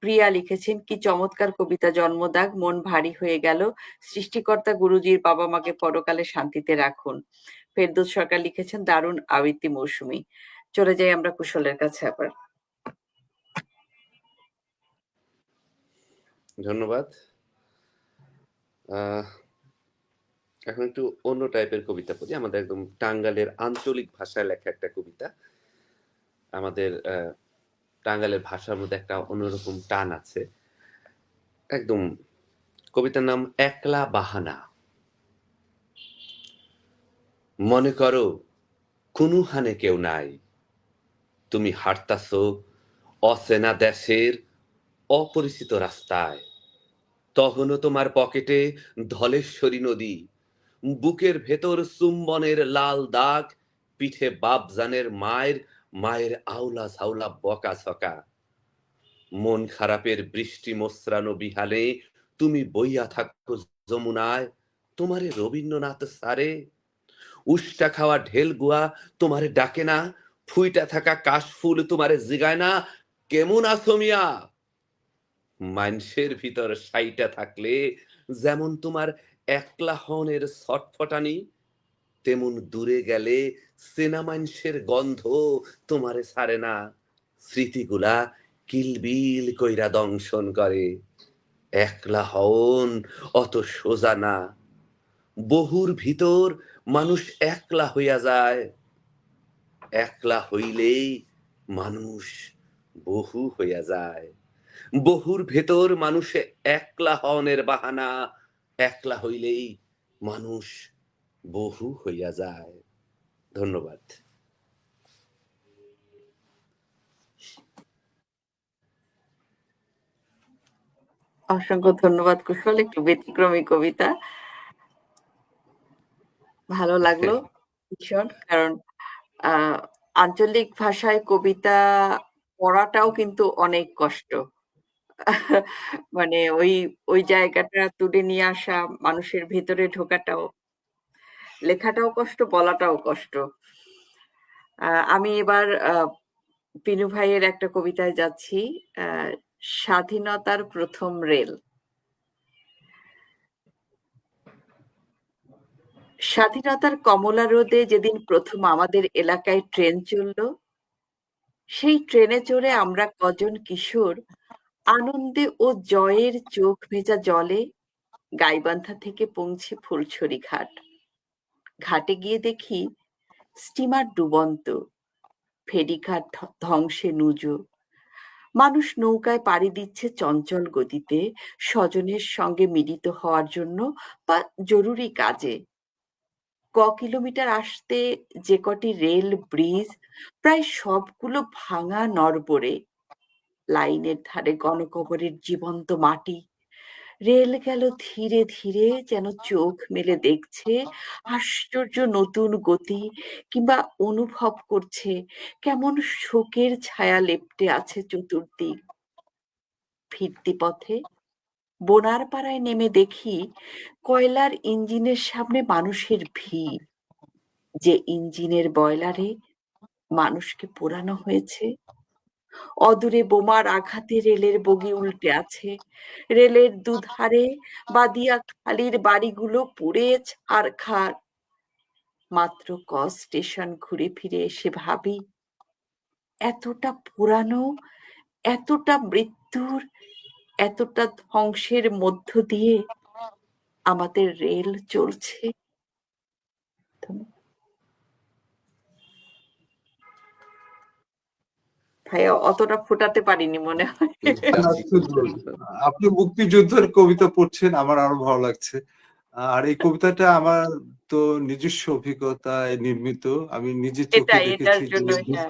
প্রিয়া লিখেছেন, কি চমৎকার কবিতা, জন্মদাগ, মন ভারী হয়ে গেল। সৃষ্টিকর্তা গুরুজির বাবা মাকে পরকালে শান্তিতে রাখুন। ফেরদৌস সরকার লিখেছেন, দারুণ আবৃত্তি মৌসুমী। চলে যাই আমরা কুশলের কাছে আবার। ধন্যবাদ। এখন একটু অন্য টাইপের কবিতা পড়ি। আমাদের একদম টাঙ্গাইলের আঞ্চলিক ভাষায় লেখা একটা কবিতা। আমাদের টাঙ্গাইলের ভাষার মধ্যে একটা অন্যরকম টান আছে। একদম কবিতার নাম একলা বাহানা। মনে করো কুনুহানে কেউ নাই, তুমি হাঁটতাছো অচেনা দেশের অপরিচিত রাস্তায়, তখনও তোমার পকেটে ধলেশ্বরী নদী, বুকের ভেতর চুম্বনের লাল দাগ, পিঠে বাপজানের মায়ের মায়ের আওলা ঝাউলা বকা ছকা। মন খারাপের বৃষ্টি মোসরানো বিহালে তুমি বইয়া থাকো যমুনায়, তোমারে রবীন্দ্রনাথ সারে। উষ্টা খাওয়া ঢেল গুয়া তোমারে ডাকে না, ফুইটা থাকা কাশফুল তোমারে জিগায় না, কেমন আছো মিয়া? মানুষের ভিতর সাইটা থাকলে যেমন তোমার একলা হনের ছটফটানি, তেমন দূরে গেলে চেনা মানুষের গন্ধ তোমারে ছাড়ে না। স্মৃতিগুলা কিলবিল কইরা দংশন করে। একলা হন অত সোজা না, বহুর ভিতর মানুষ একলা হইয়া যায়, একলা হইলেই মানুষ বহু হইয়া যায়। বহুর ভেতর মানুষে একলা হনের বাহানা, একলা হইলেই মানুষ বহু হইয়া যায়। ধন্যবাদ। অসংখ্য ধন্যবাদ কুশল, একটু ব্যতিক্রমী কবিতা, ভালো লাগলো ভীষণ। কারণ আঞ্চলিক ভাষায় কবিতা পড়াটাও কিন্তু অনেক কষ্ট। মানে ওই জায়গাটা তুলে নিয়ে আসা, মানুষের ভেতরে ঢোকাটাও, লেখাটাও কষ্ট, বলাটাও কষ্ট। আমি এবার পিনু ভাইয়ের একটা কবিতায় যাচ্ছি। আ স্বাধীনতার প্রথম রেল। স্বাধীনতার কমলা রোদে যেদিন প্রথম আমাদের এলাকায় ট্রেন চলল, সেই ট্রেনে চড়ে আমরা কজন কিশোর আনন্দে ও জয়ের চোখ ভেজা জলে গাইবান্ধা থেকে পৌঁছে ফুলছড়ি ঘাট। ঘাটে গিয়ে দেখি স্টিমার ডুবন্ত, ফেরিঘাট ধ্বংসে নুজো। মানুষ নৌকায় পাড়ি দিচ্ছে চঞ্চল গতিতে, স্বজনের সঙ্গে মিলিত হওয়ার জন্য বা জরুরি কাজে। কিলোমিটার আসতে যে কটি রেল ব্রিজ, প্রায় সবগুলো ভাঙা নড়বড়ে। লাইনের ধারে গণকবরের জীবন্ত মাটি। রেল গেল ধীরে ধীরে, যেন চোখ মেলে দেখছে আশ্চর্য নতুন গতি, কিংবা অনুভব করছে কেমন শোকের ছায়া লেপ্টে আছে চতুর্দিক। ফিরতি পথে বোনারপাড়ায় নেমে দেখি কয়লার ইঞ্জিনের সামনে মানুষের ভিড়। যে ইঞ্জিনের বয়লারে মানুষকে পোড়ানো হয়েছে। অদূরে বোমার আঘাতে রেলের বগি উল্টে আছে। রেলের দুধারে বাদিয়া খালির বাড়িগুলো পুড়ে ছারখার। মাত্র স্টেশন ঘুরে ফিরে এসে ভাবি, এতটা পুরানো, এতটা মৃত্যুর, এতটা ধ্বংসের মধ্য দিয়ে আমাদের রেল চলছে। ভাইয়া অতটা ফোটাতে পারিনি মনে হয়। আপনি মুক্তিযুদ্ধের কবিতা পড়ছেন, আমার আরো ভালো লাগছে। আর এই কবিতাটা আমার তো নিজস্ব অভিজ্ঞতায় নির্মিত। আমি নিজে চোখে এটার দেখেছি যে জন্যই, হ্যাঁ।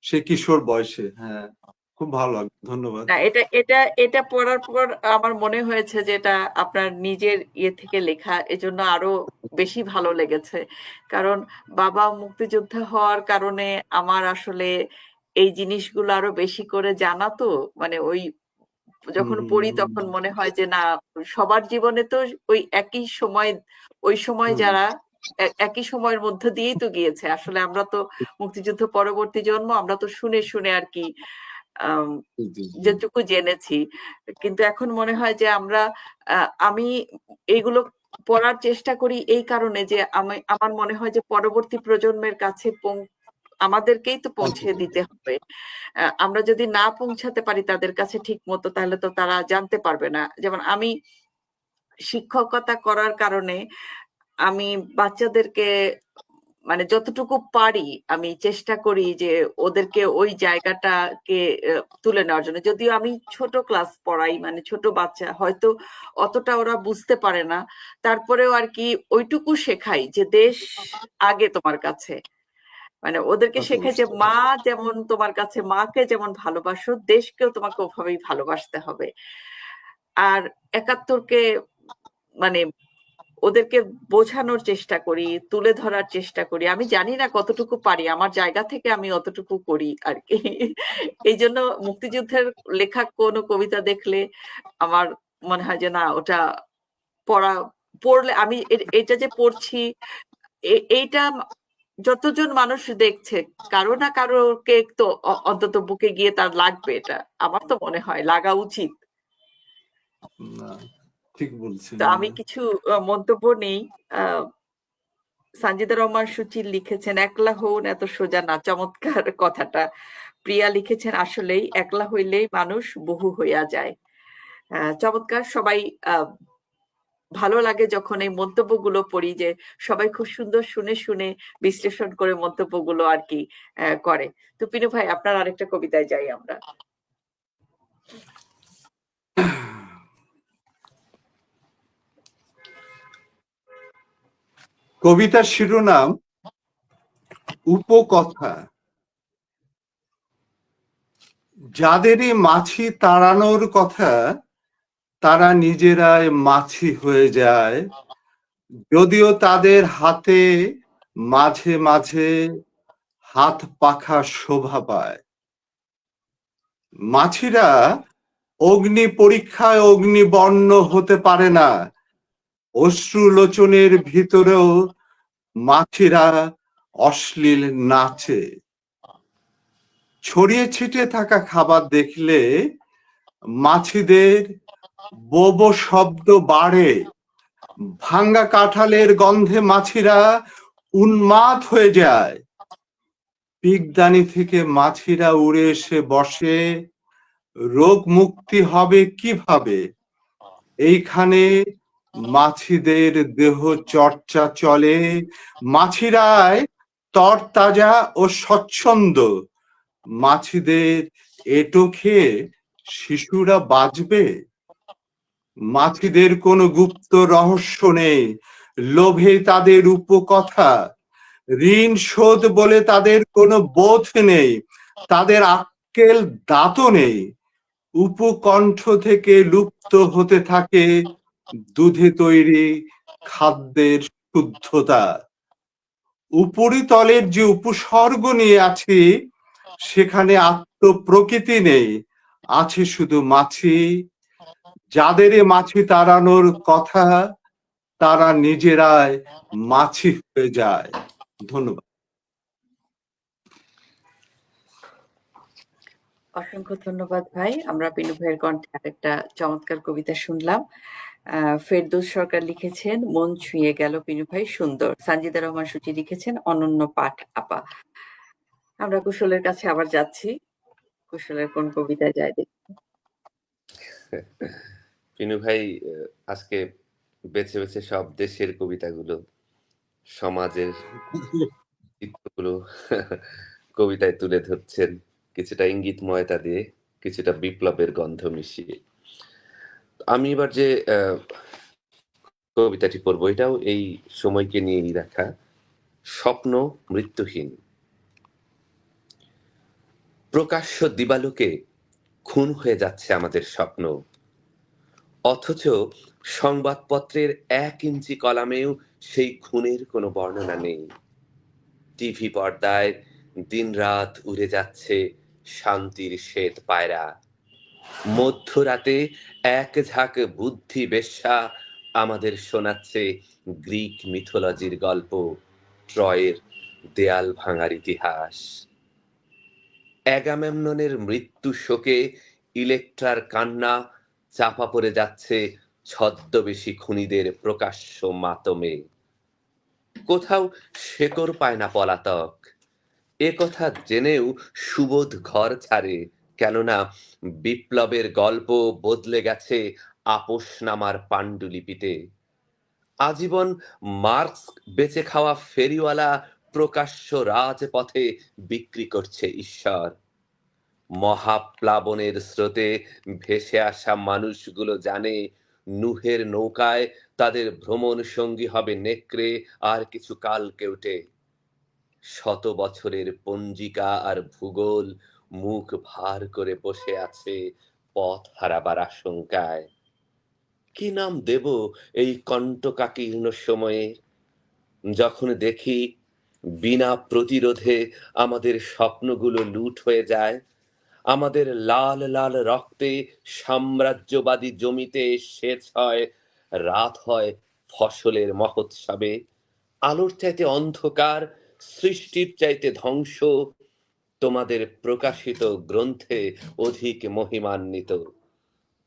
সে কিশোর বয়সে। হ্যাঁ, খুব ভালো লাগলো। ধন্যবাদ। না, এটা পড়ার পর আমার মনে হয়েছে যে এটা আপনার নিজের ইয়ে থেকে লেখা, এজন্য আরো বেশি ভালো লেগেছে। কারণ বাবা মুক্তিযোদ্ধা হওয়ার কারণে আমার আসলে এই জিনিসগুলো আরো বেশি করে জানা তো। মানে যখন পড়ি তখন মনে হয় যে না, সবার জীবনে তো ওই একই সময়, ওই সময় যারা একই সময়ের মধ্য দিয়েই তো গিয়েছে। আসলে আমরা তো মুক্তিযুদ্ধ পরবর্তী জন্ম, আমরা তো শুনে শুনে আর কি যেটুকু জেনেছি। কিন্তু এখন মনে হয় যে আমি এইগুলো পড়ার চেষ্টা করি এই কারণে যে আমার মনে হয় যে পরবর্তী প্রজন্মের কাছে আমাদেরকেই তো পৌঁছে দিতে হবে। আমরা যদি না পৌঁছাতে পারি তাদের কাছে ঠিক মতো, তাহলে তো তারা জানতে পারবে না। যেমন আমি শিক্ষকতা করার কারণে আমি বাচ্চাদেরকে মানে যতটুকু পারি আমি চেষ্টা করি যে ওদেরকে ওই জায়গাটাকে তুলে নেওয়ার জন্য। যদিও আমি ছোট ক্লাস পড়াই, মানে ছোট বাচ্চা, হয়তো অতটা ওরা বুঝতে পারে না, তারপরেও আর কি ওইটুকু শেখাই যে দেশ আগে তোমার কাছে। মানে ওদেরকে শেখাই যে মা যেমন তোমার কাছে, মাকে যেমন ভালোবাসো, দেশকেও তোমাকে ওভাবেই ভালোবাসতে হবে। আর ৭১কে মানে ওদেরকে বোঝানোর চেষ্টা করি, তুলে ধরার চেষ্টা করি। আমি জানি না কতটুকু পারি, আমার জায়গা থেকে আমি অতটুকু করি আর কি। এই জন্য মুক্তিযুদ্ধের লেখা কোনো কবিতা দেখলে আমার মনে হয় যে না, ওটা পড়লে আমি এটা যে পড়ছি, এইটা যতজন মানুষ দেখছে, কারো না কারোকে তো অন্তত বুকে গিয়ে তার লাগবে। এটা আমার তো মনে হয় লাগা উচিত। ঠিক বলছেন। তো আমি কিছু মন্তব্য নেই। সানজিদা রহমান সুচির লিখেছেন, একলা হউন এত সোজা না। চমৎকার কথাটা। প্রিয়া লিখেছেন, আসলেই একলা হইলেই মানুষ বহু হইয়া যায়। চমৎকার। সবাই ভালো লাগে যখন এই মন্তব্যগুলো পড়ি, যে সবাই খুব সুন্দর শুনে শুনে বিশ্লেষণ করে মন্তব্যগুলো আর কি করে। তো পিনু ভাই, আপনার আরেকটা কবিতায় যাই আমরা। কবিতার শিরোনাম উপকথা। যাদেরই মাছি তাড়ানোর কথা, তারা নিজেরাই মাছি হয়ে যায়, যদিও তাদের হাতে মাঝে মাঝে হাত পাখা শোভা পায়। মাছিরা অগ্নি পরীক্ষায় অগ্নিবর্ণ হতে পারে না, অশ্রুলোচনের ভিতরেও মাছিরা অশ্লীল নাচে। ছড়িয়ে ছিটিয়ে থাকা খাবার দেখলে মাছিদের বোবো শব্দ বাড়ে, ভাঙ্গা কাঁঠালের গন্ধে মাছিরা উন্মাদ হয়ে যায়। পিকদানি থেকে মাছিরা উড়ে এসে বসে, রোগ মুক্তি হবে কিভাবে? এইখানে মাছিদের দেহ চর্চা চলে, মাছিরায় তরতাজা ও স্বচ্ছন্দ। মাছিদের এঁটো খেয়ে শিশুরা বাঁচবে? মাছিদের কোনো গুপ্ত রহস্য নেই, লোভে তাদের উপকথা, ঋণ শোধ বলে তাদের কোনো বোধ নেই, তাদের আক্কেল দাঁতও নেই। উপকণ্ঠ থেকে লুপ্ত হতে থাকে দুধে তৈরি খাদ্যের শুদ্ধতা। উপরিতলের যে উপসর্গ নিয়ে আছি সেখানে আত্মপ্রকৃতি নেই, আছে শুধু মাছি। যাদের মাছি তাড়ানোর কথা তারা নিজেরাই মাছি হয়ে যায়। ধন্যবাদ। অসংখ্য ধন্যবাদ ভাই। আমরা পিনু ভাইয়ের কণ্ঠে আরেকটা চমৎকার কবিতা শুনলাম। ফেরদৌস সরকার লিখেছেন মন ছুঁয়ে গেল পিনু ভাই, সুন্দর। সানজিদা রহমান সূচি লিখেছেন অনন্য পাঠ আপা। আমরা কুশলের কাছে আবার যাচ্ছি, কুশলের কোন কবিতা যায় দেখি। পিনু ভাই আজকে বেছে বেছে সব দেশের কবিতাগুলো, সমাজের চিত্রগুলো কবিতায় তুলে ধরছেন, কিছুটা ইঙ্গিতময়তা দিয়ে, কিছুটা বিপ্লবের গন্ধ মিশিয়ে। আমি এবার যে কবিতাটি পড়বো এটাও এই সময়কে নিয়েই রাখা, স্বপ্ন মৃত্যুহীন। প্রকাশ্য দিবালোকে খুন হয়ে যাচ্ছে আমাদের স্বপ্ন, অথচ সংবাদপত্রের 1 ইঞ্চি কলামেও সেই খুনের কোনো বর্ণনা নেই। টিভি পর্দায় দিনরাত উড়ে যাচ্ছে শান্তির শ্বেত পায়রা। মধ্যরাতে এক ঝাঁক বুদ্ধি বেশ্যা আমাদের শোনাচ্ছে গ্রিক মিথোলজির গল্প, ট্রয়ের দেয়াল ভাঙার ইতিহাস। অ্যাগামেমননের মৃত্যু শোকে ইলেকট্রার কান্না চাপা পড়ে যাচ্ছে ছদ্মবেশী খুনিদের প্রকাশ্য মাতমে। কোথাও শেকড় পায় না পলাতক, এ কথা জেনেও সুবোধ ঘর ছাড়ে, কেননা বিপ্লবের গল্প বদলে গেছে আপোষনামার পাণ্ডুলিপিতে। আজীবন মার্কস বেঁচে খাওয়া ফেরিওয়ালা প্রকাশ্য রাজপথে বিক্রি করছে ঈশ্বর। মহাপ্লাবনের স্রোতে ভেসে আসা মানুষগুলো জানে নুহের নৌকায় তাদের ভ্রমণ সঙ্গী হবে নেকড়ে আর কিছু কাল কেউটে। 100 বছরের পঞ্জিকা আর ভূগোল মুখ ভার করে বসে আছে পথ হারাবার আশঙ্কায়। কি নাম দেব এই কণ্টকাকীর্ণ সময়ে, যখন দেখি বিনা প্রতিরোধে আমাদের স্বপ্নগুলো লুট হয়ে যায়, আমাদের লাল লাল রক্তে সাম্রাজ্যবাদী জমিতে সেচ হয়, রাত হয় ফসলের মহোৎসবে। আলোর চাইতে অন্ধকার, সৃষ্টির চাইতে ধ্বংস তোমাদের প্রকাশিত গ্রন্থে অধিক মহিমান্বিত।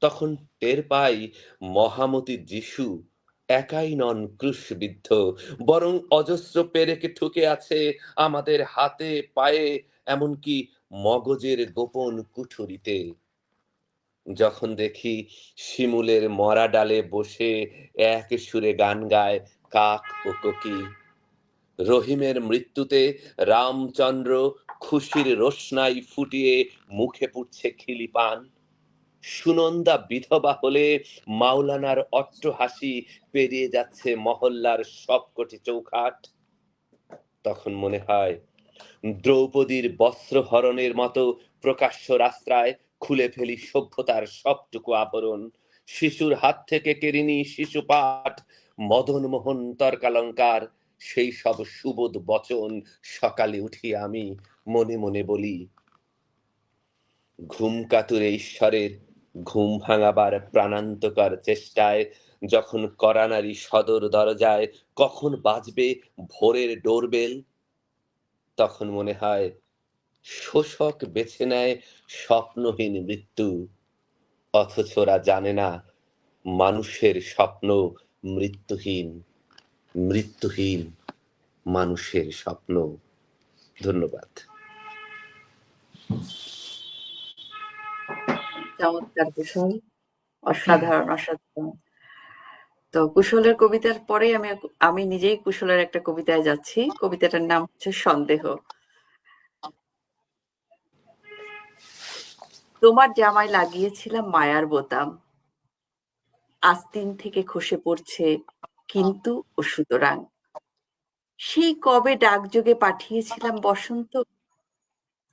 তখন টের পাই মহামতি যিশু একাই নন ক্রুশবিদ্ধ, বরং অজস্র পেরেকে ঠুকে আছে আমাদের হাতে পায়ে, এমনকি মগজের গোপন কুঠুরিতে। যখন দেখি শিমুলের মরা ডালে বসে এক সুরে গান গায় কাক ও কোকিল, রহিমের মৃত্যুতে রামচন্দ্র খুশির রোশনাই ফুটিয়ে মুখে পুড়ছে খিলি পান, সুনন্দা বিধবা হলে মাওলানার অট্টহাসি পেরিয়ে যাচ্ছে মহল্লার সবকটি চৌখাট, তখন মনে হয় দ্রৌপদীর বস্ত্রহরণের মতো প্রকাশ্য রাস্তায় খুলে ফেলি সভ্যতার সবটুকু আবরণ। শিশুর হাত থেকে কেড়ে নিই শিশুপাঠ, মদন মোহন তর্কালঙ্কার, সেই সব সুবোধ বচন সকালে উঠি আমি মনে মনে বলি। ঘুম কাতুরে ঈশ্বরের ঘুম ভাঙাবার প্রাণান্তকর চেষ্টায় যখন কড়া নারী সদর দরজায় কখন বাজবে ভোরের ডোরবেল, তখন মনে হয় শোষক বেছে নেয় স্বপ্নহীন মৃত্যু, অথচ ওরা জানে না মানুষের স্বপ্ন মৃত্যুহীন, মৃত্যুহীন মানুষের স্বপ্ন। ধন্যবাদ। চমৎকার কুশল, অসাধারণ অসাধারণ। তো কুশলের কবিতার পরে আমি নিজেই কুশলের একটা কবিতায় যাচ্ছি। কবিতাটার নাম হচ্ছে সন্দেহ। তোমার জামায় লাগিয়েছিলাম মায়ার বোতাম, আস্তিন থেকে খসে পড়ছে কিন্তু ও সুতরাং। সেই কবে ডাকযোগে পাঠিয়েছিলাম বসন্ত,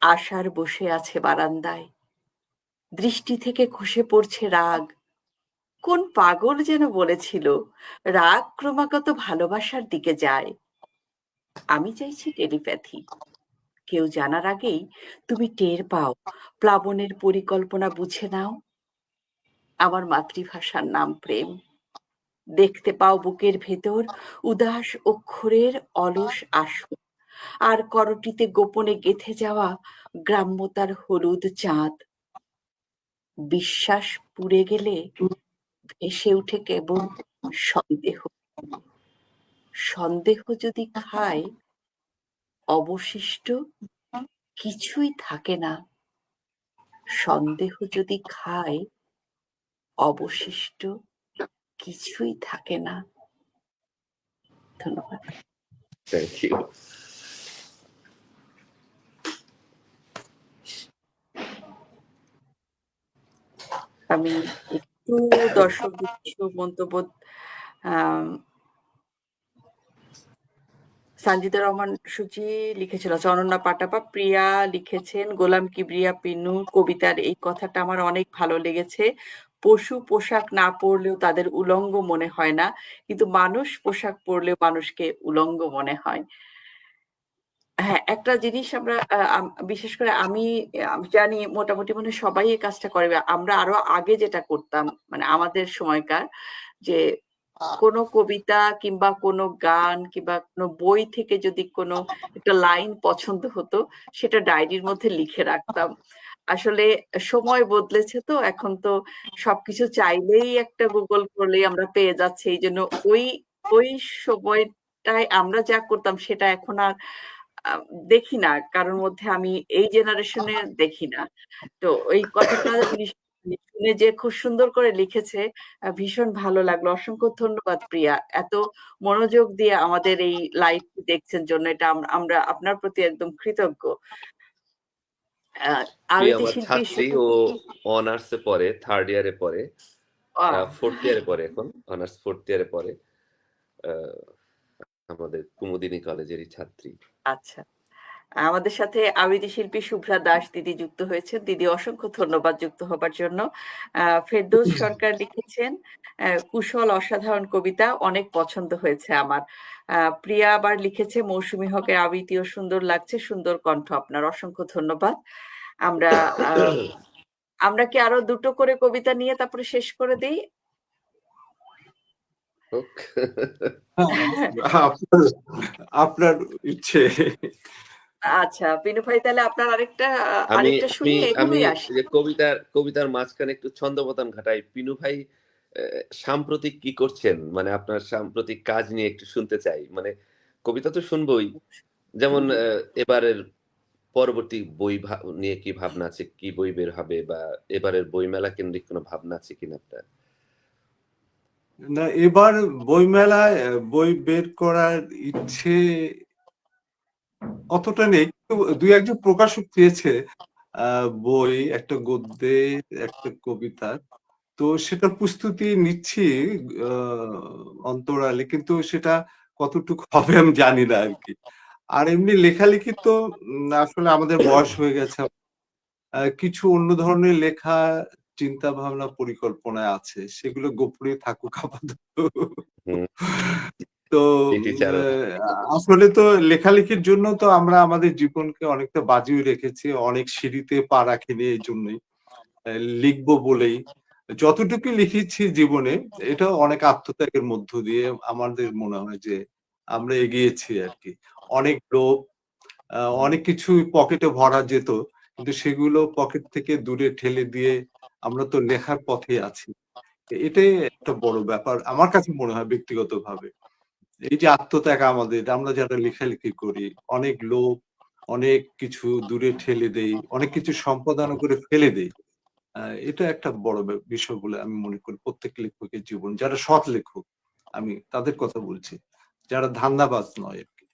আশার বসে আছে বারান্দায়। দৃষ্টি থেকে খসে পড়ছে রাগ, কোন পাগল যেন বলেছিল রাগ ক্রমাগত ভালোবাসার দিকে যায়। আমি চাইছি টেলিপ্যাথি, কেউ জানার আগেই তুমি টের পাও, প্লাবনের পরিকল্পনা বুঝে নাও। আমার মাতৃভাষার নাম প্রেম, দেখতে পাও বুকের ভেতর উদাস অক্ষরের অলস আসন, আর করটিতে গোপনে গেঁথে যাওয়া গ্রাম্যতার হলুদ চাঁদ। বিশ্বাস পুড়ে গেলে ভেসে উঠে কেবল সন্দেহ। সন্দেহ যদি খায় অবশিষ্ট কিছুই থাকে না। সন্দেহ যদি খায় অবশিষ্ট কিছুই থাকে না। ধন্যবাদ। Thank you. আমি একটু দর্শক কিছু মন্তব্য সানজিদা রহমান সূচি লিখেছিল, অনন্যা পাটাপা, প্রিয়া লিখেছেন গোলাম কিবরিয়া পিনু কবিতার এই কথাটা আমার অনেক ভালো লেগেছে। পশু পোশাক না পরলেও তাদের উলঙ্গ মনে হয় না, কিন্তু মানুষ পোশাক পরলেও মানুষকে উলঙ্গ মনে হয়। হ্যাঁ, একটা জিনিস আমরা বিশেষ করে আমি জানি মোটামুটি মানে সবাই এই কাজটা করে। আমরা আরো আগে যেটা করতাম মানে আমাদের সময়কার, যে কোনো কবিতা কিংবা কোনো গান কিংবা কোনো বই থেকে যদি কোনো একটা লাইন পছন্দ হতো সেটা ডায়েরির মধ্যে লিখে রাখতাম। আসলে সময় বদলেছে, তো এখন তো সবকিছু চাইলেই একটা গুগল করলেই আমরা পেয়ে যাচ্ছি। এই জন্য ওই ওই সময়টায় আমরা যা করতাম সেটা এখন আর আহ, দেখি না, কারোর মধ্যে আমি এই জেনারেশনে দেখি না। তো ওই কথাটা শুনে যে খুব সুন্দর করে লিখেছে, ভীষণ ভালো লাগলো। অসংখ্য ধন্যবাদ প্রিয়া, এত মনোযোগ দিয়ে আমাদের এই লাইভটি দেখছেন জন্য। এটা আমরা আপনার প্রতি একদম কৃতজ্ঞ। প্রিয়া আবৃত্তি আমার শিল্পী ছাত্রী, ও অনার্সে পড়ে, থার্ড ইয়ারে পড়ে, ফোর্থ ইয়ারে পড়ে, এখন অনার্স ফোর্থ ইয়ারে পড়ে, আমাদের কুমুদিনী কলেজেরই ছাত্রী। আচ্ছা, আমাদের সাথে আবৃত্তি শিল্পী শুভ্রা দাস দিদি যুক্ত হয়েছেন। দিদি অসংখ্য ধন্যবাদ যুক্ত হবার জন্য। ফেরদৌস সরকার লিখেছেন, কুশল অসাধারণ কবিতা, অনেক পছন্দ হয়েছে আমার। প্রিয়া আবার লিখেছে, মৌসুমী হকের আবৃত্তিও সুন্দর লাগছে, সুন্দর কণ্ঠ আপনার, অসংখ্য ধন্যবাদ। আমরা আমরা কি আরো দুটো করে কবিতা নিয়ে তারপরে শেষ করে দিই? আপনার ইচ্ছে। আচ্ছা, পিনু ভাই, তাহলে আপনার আরেকটা আমি শুনি, আমি এগুলোই আসি। যে কবিতার মাঝখানে একটু ছন্দপতন ঘটাই। পিনু ভাই সাম্প্রতিক কি করছেন, মানে আপনার সাম্প্রতিক কাজ নিয়ে একটু শুনতে চাই। মানে কবিতা তো শুনবই, যেমন এবারের পরবর্তী বই নিয়ে কি ভাবনা আছে, কি বই বের হবে, বা এবারের বইমেলা কেন্দ্রিক কোনো ভাবনা আছে কিনা আপনার? না, এবার বইমেলায় বই বের করার ইচ্ছে অতটা নেই, দুই একজন প্রকাশক চেয়েছে বই, একটা গদ্যের একটা কবিতার। তো সেটা প্রস্তুতি নিচ্ছি অন্তরালে, কিন্তু সেটা কতটুকু হবে আমি জানি না আর কি। আর এমনি লেখালেখি তো আসলে আমাদের বয়স হয়ে গেছে, কিছু অন্য ধরনের লেখা চিন্তা ভাবনা পরিকল্পনায় আছে, সেগুলো গোপনে থাকুক আপাতত। তো স্মৃতিচারক। আসলে তো লেখালেখির জন্য তো আমরা আমাদের জীবনকে অনেকটা বাজিয়ে রেখেছি, অনেক সিঁড়িতে পা রাখিনি এই জন্যই, লিখবো বলেই। যতটুকু লিখেছি জীবনে, এটা অনেক আত্মত্যাগের মধ্য দিয়ে আমাদের মনে হয় যে আমরা এগিয়েছি আর কি। অনেক লোভ, অনেক কিছু পকেটে ভরা যেত, কিন্তু সেগুলো পকেট থেকে দূরে ঠেলে দিয়ে আমরা তো লেখার পথে আছি। এটাই একটা বড় ব্যাপার আমার কাছে মনে হয় ব্যক্তিগতভাবে। এই যে আত্মত্যাগ আমাদের, আমরা যারা লেখালেখি করি, অনেক লোভ, অনেক কিছু দূরে ঠেলে দেই, অনেক কিছু সম্পাদনা করে ফেলে দেই। এটা একটা বড় বিষয় বলে আমি মনে করি প্রত্যেক লেখকের জীবন, যারা সৎ লেখক, আমি তাদের কথা বলছি, যারা ধান্দাবাজ নয় আর কি।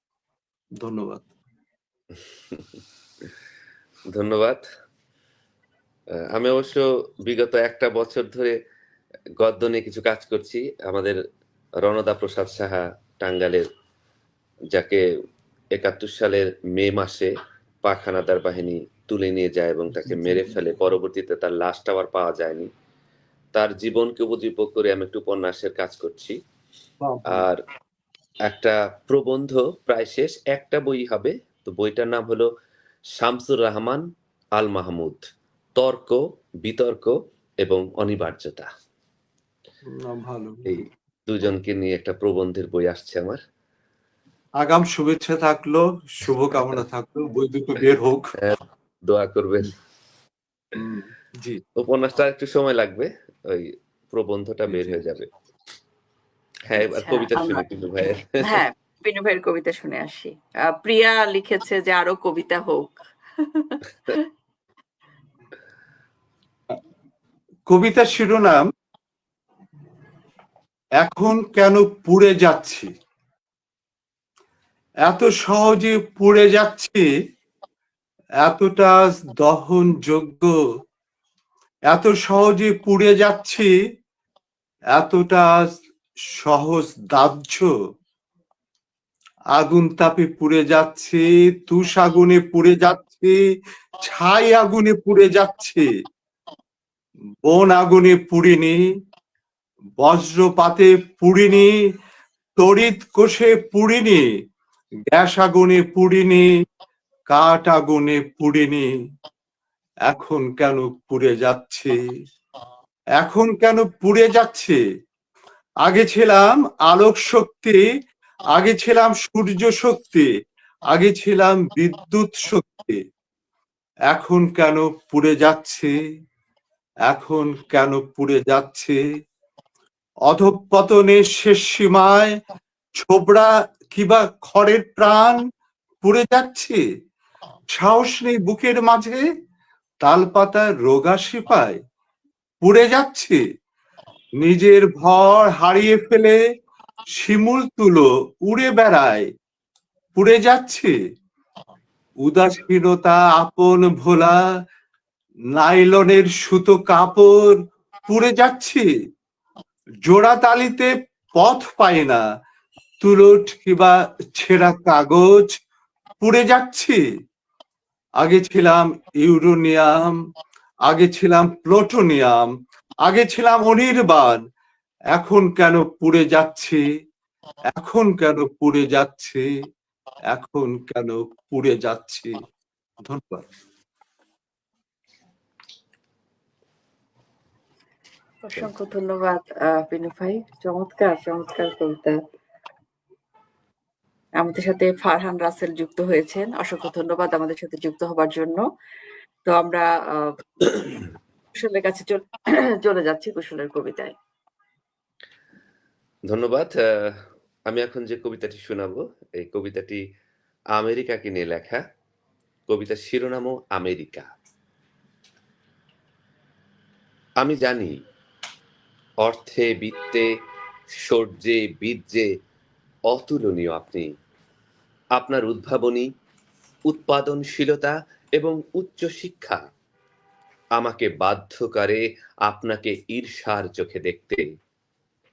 ধন্যবাদ। ধন্যবাদ। আমি অবশ্য বিগত একটা বছর ধরে গদ্য নিয়ে কিছু কাজ করছি। আমাদের রণদা প্রসাদ সাহা টাঙ্গাইলের, যাকে ৭১ সালের মে মাসে পাক হানাদার বাহিনী তুলে নিয়ে যায় এবং তাকে মেরে ফেলে, পরবর্তীতে তার লাশটা আবার পাওয়া যায়নি। তার জীবনকে উপজীব্য করে আমি একটু উপন্যাসের কাজ করছি। আর একটা প্রবন্ধ প্রায় শেষ, একটা বই হবে। তো বইটার নাম হলো শামসুর রহমান আল মাহমুদ, তর্ক, বিতর্ক এবং অনিবার্যতা। ভালো। এই দুজনকে নিয়ে একটা প্রবন্ধের বই আসছে আমার। আগাম শুভেচ্ছা থাকলো, শুভকামনা থাকলো, বই দুটো বের হোক। দোয়া করবেন। জি। উপন্যাসটা একটু সময় লাগবে, ওই প্রবন্ধটা বের জি। হয়ে যাবে। হ্যাঁ, এবার আচ্ছা, কবিতা আমরা শুনি কিন্তু ভাইয়ের। হ্যাঁ বিনু ভাইয়ের কবিতা শুনে আসি। প্রিয়া লিখেছে যে আরো কবিতা হোক। কবিতার শিরোনাম, এখন কেন পুড়ে যাচ্ছি, এত সহজে পুড়ে যাচ্ছি, এতটা দহনযোগ্য, এত সহজে পুড়ে যাচ্ছি, এতটা সহজ দাহ্য। আগুন তাপে পুড়ে যাচ্ছি, তুষ আগুনে পুড়ে যাচ্ছি, ছাই আগুনে পুড়ে যাচ্ছি, বন আগুনে পুড়িনি, বজ্রপাতে পুড়িনি, তড়িৎ কোষে পুড়িনি, গ্যাস আগুনে পুড়িনি, কাঠ আগুনে পুড়িনি। এখন কেন পুড়ে যাচ্ছে, এখন কেন পুড়ে যাচ্ছে? আগে ছিলাম আলোক শক্তি, আগে ছিলাম সূর্য শক্তি, আগে ছিলাম বিদ্যুৎ শক্তি। এখন কেন পুড়ে যাচ্ছে, এখন কেন পুড়ে যাচ্ছে? অধঃপতনের শেষ সীমায় ছোবড়া কিবা খড়ের প্রাণ পুড়ে যাচ্ছে। সাহস নেই বুকের মাঝে, তালপাতার রোগা শিপায় পুড়ে যাচ্ছে। নিজের ভর হারিয়ে ফেলে শিমুল তুলো উড়ে বেড়ায়, পুড়ে যাচ্ছে। উদাসীনতা আপন ভোলা, নাইলনের সুতো কাপড় পুড়ে যাচ্ছে। জোড়া তালিতে পথ পায় না, তুলট কিবা ছেঁড়া কাগজ পুড়ে যাচ্ছে। আগে ছিলাম ইউরেনিয়াম, আগে ছিলাম প্লুটোনিয়াম, আগে ছিলাম অনির্বাণ। এখন কেন পুড়ে যাচ্ছে, এখন কেন পুড়ে যাচ্ছে, এখন কেন পুড়ে যাচ্ছে? ধন্যবাদ। অসংখ্য ধন্যবাদ বিনু ভাই, চমৎকার চমৎকার কবিতা। আমাদের সাথে ফারহান রাসেল যুক্ত হয়েছেন, অসংখ্য ধন্যবাদ আমাদের সাথে যুক্ত হবার জন্য। তো আমরা কুশলের কাছে চলে যাচ্ছি কুশলের কবিতায়। ধন্যবাদ। আমি এখন যে কবিতাটি শোনাবো, এই কবিতাটি আমেরিকাকে নিয়ে লেখা। কবিতার শিরোনামও আমেরিকা। আমি জানি অর্থে, বিত্তে, শৌর্যে, বীর্যে অতুলনীয় আপনি। আপনার উদ্ভাবনী, উৎপাদনশীলতা এবং উচ্চ শিক্ষা আমাকে বাধ্য করে আপনাকে ঈর্ষার চোখে দেখতে।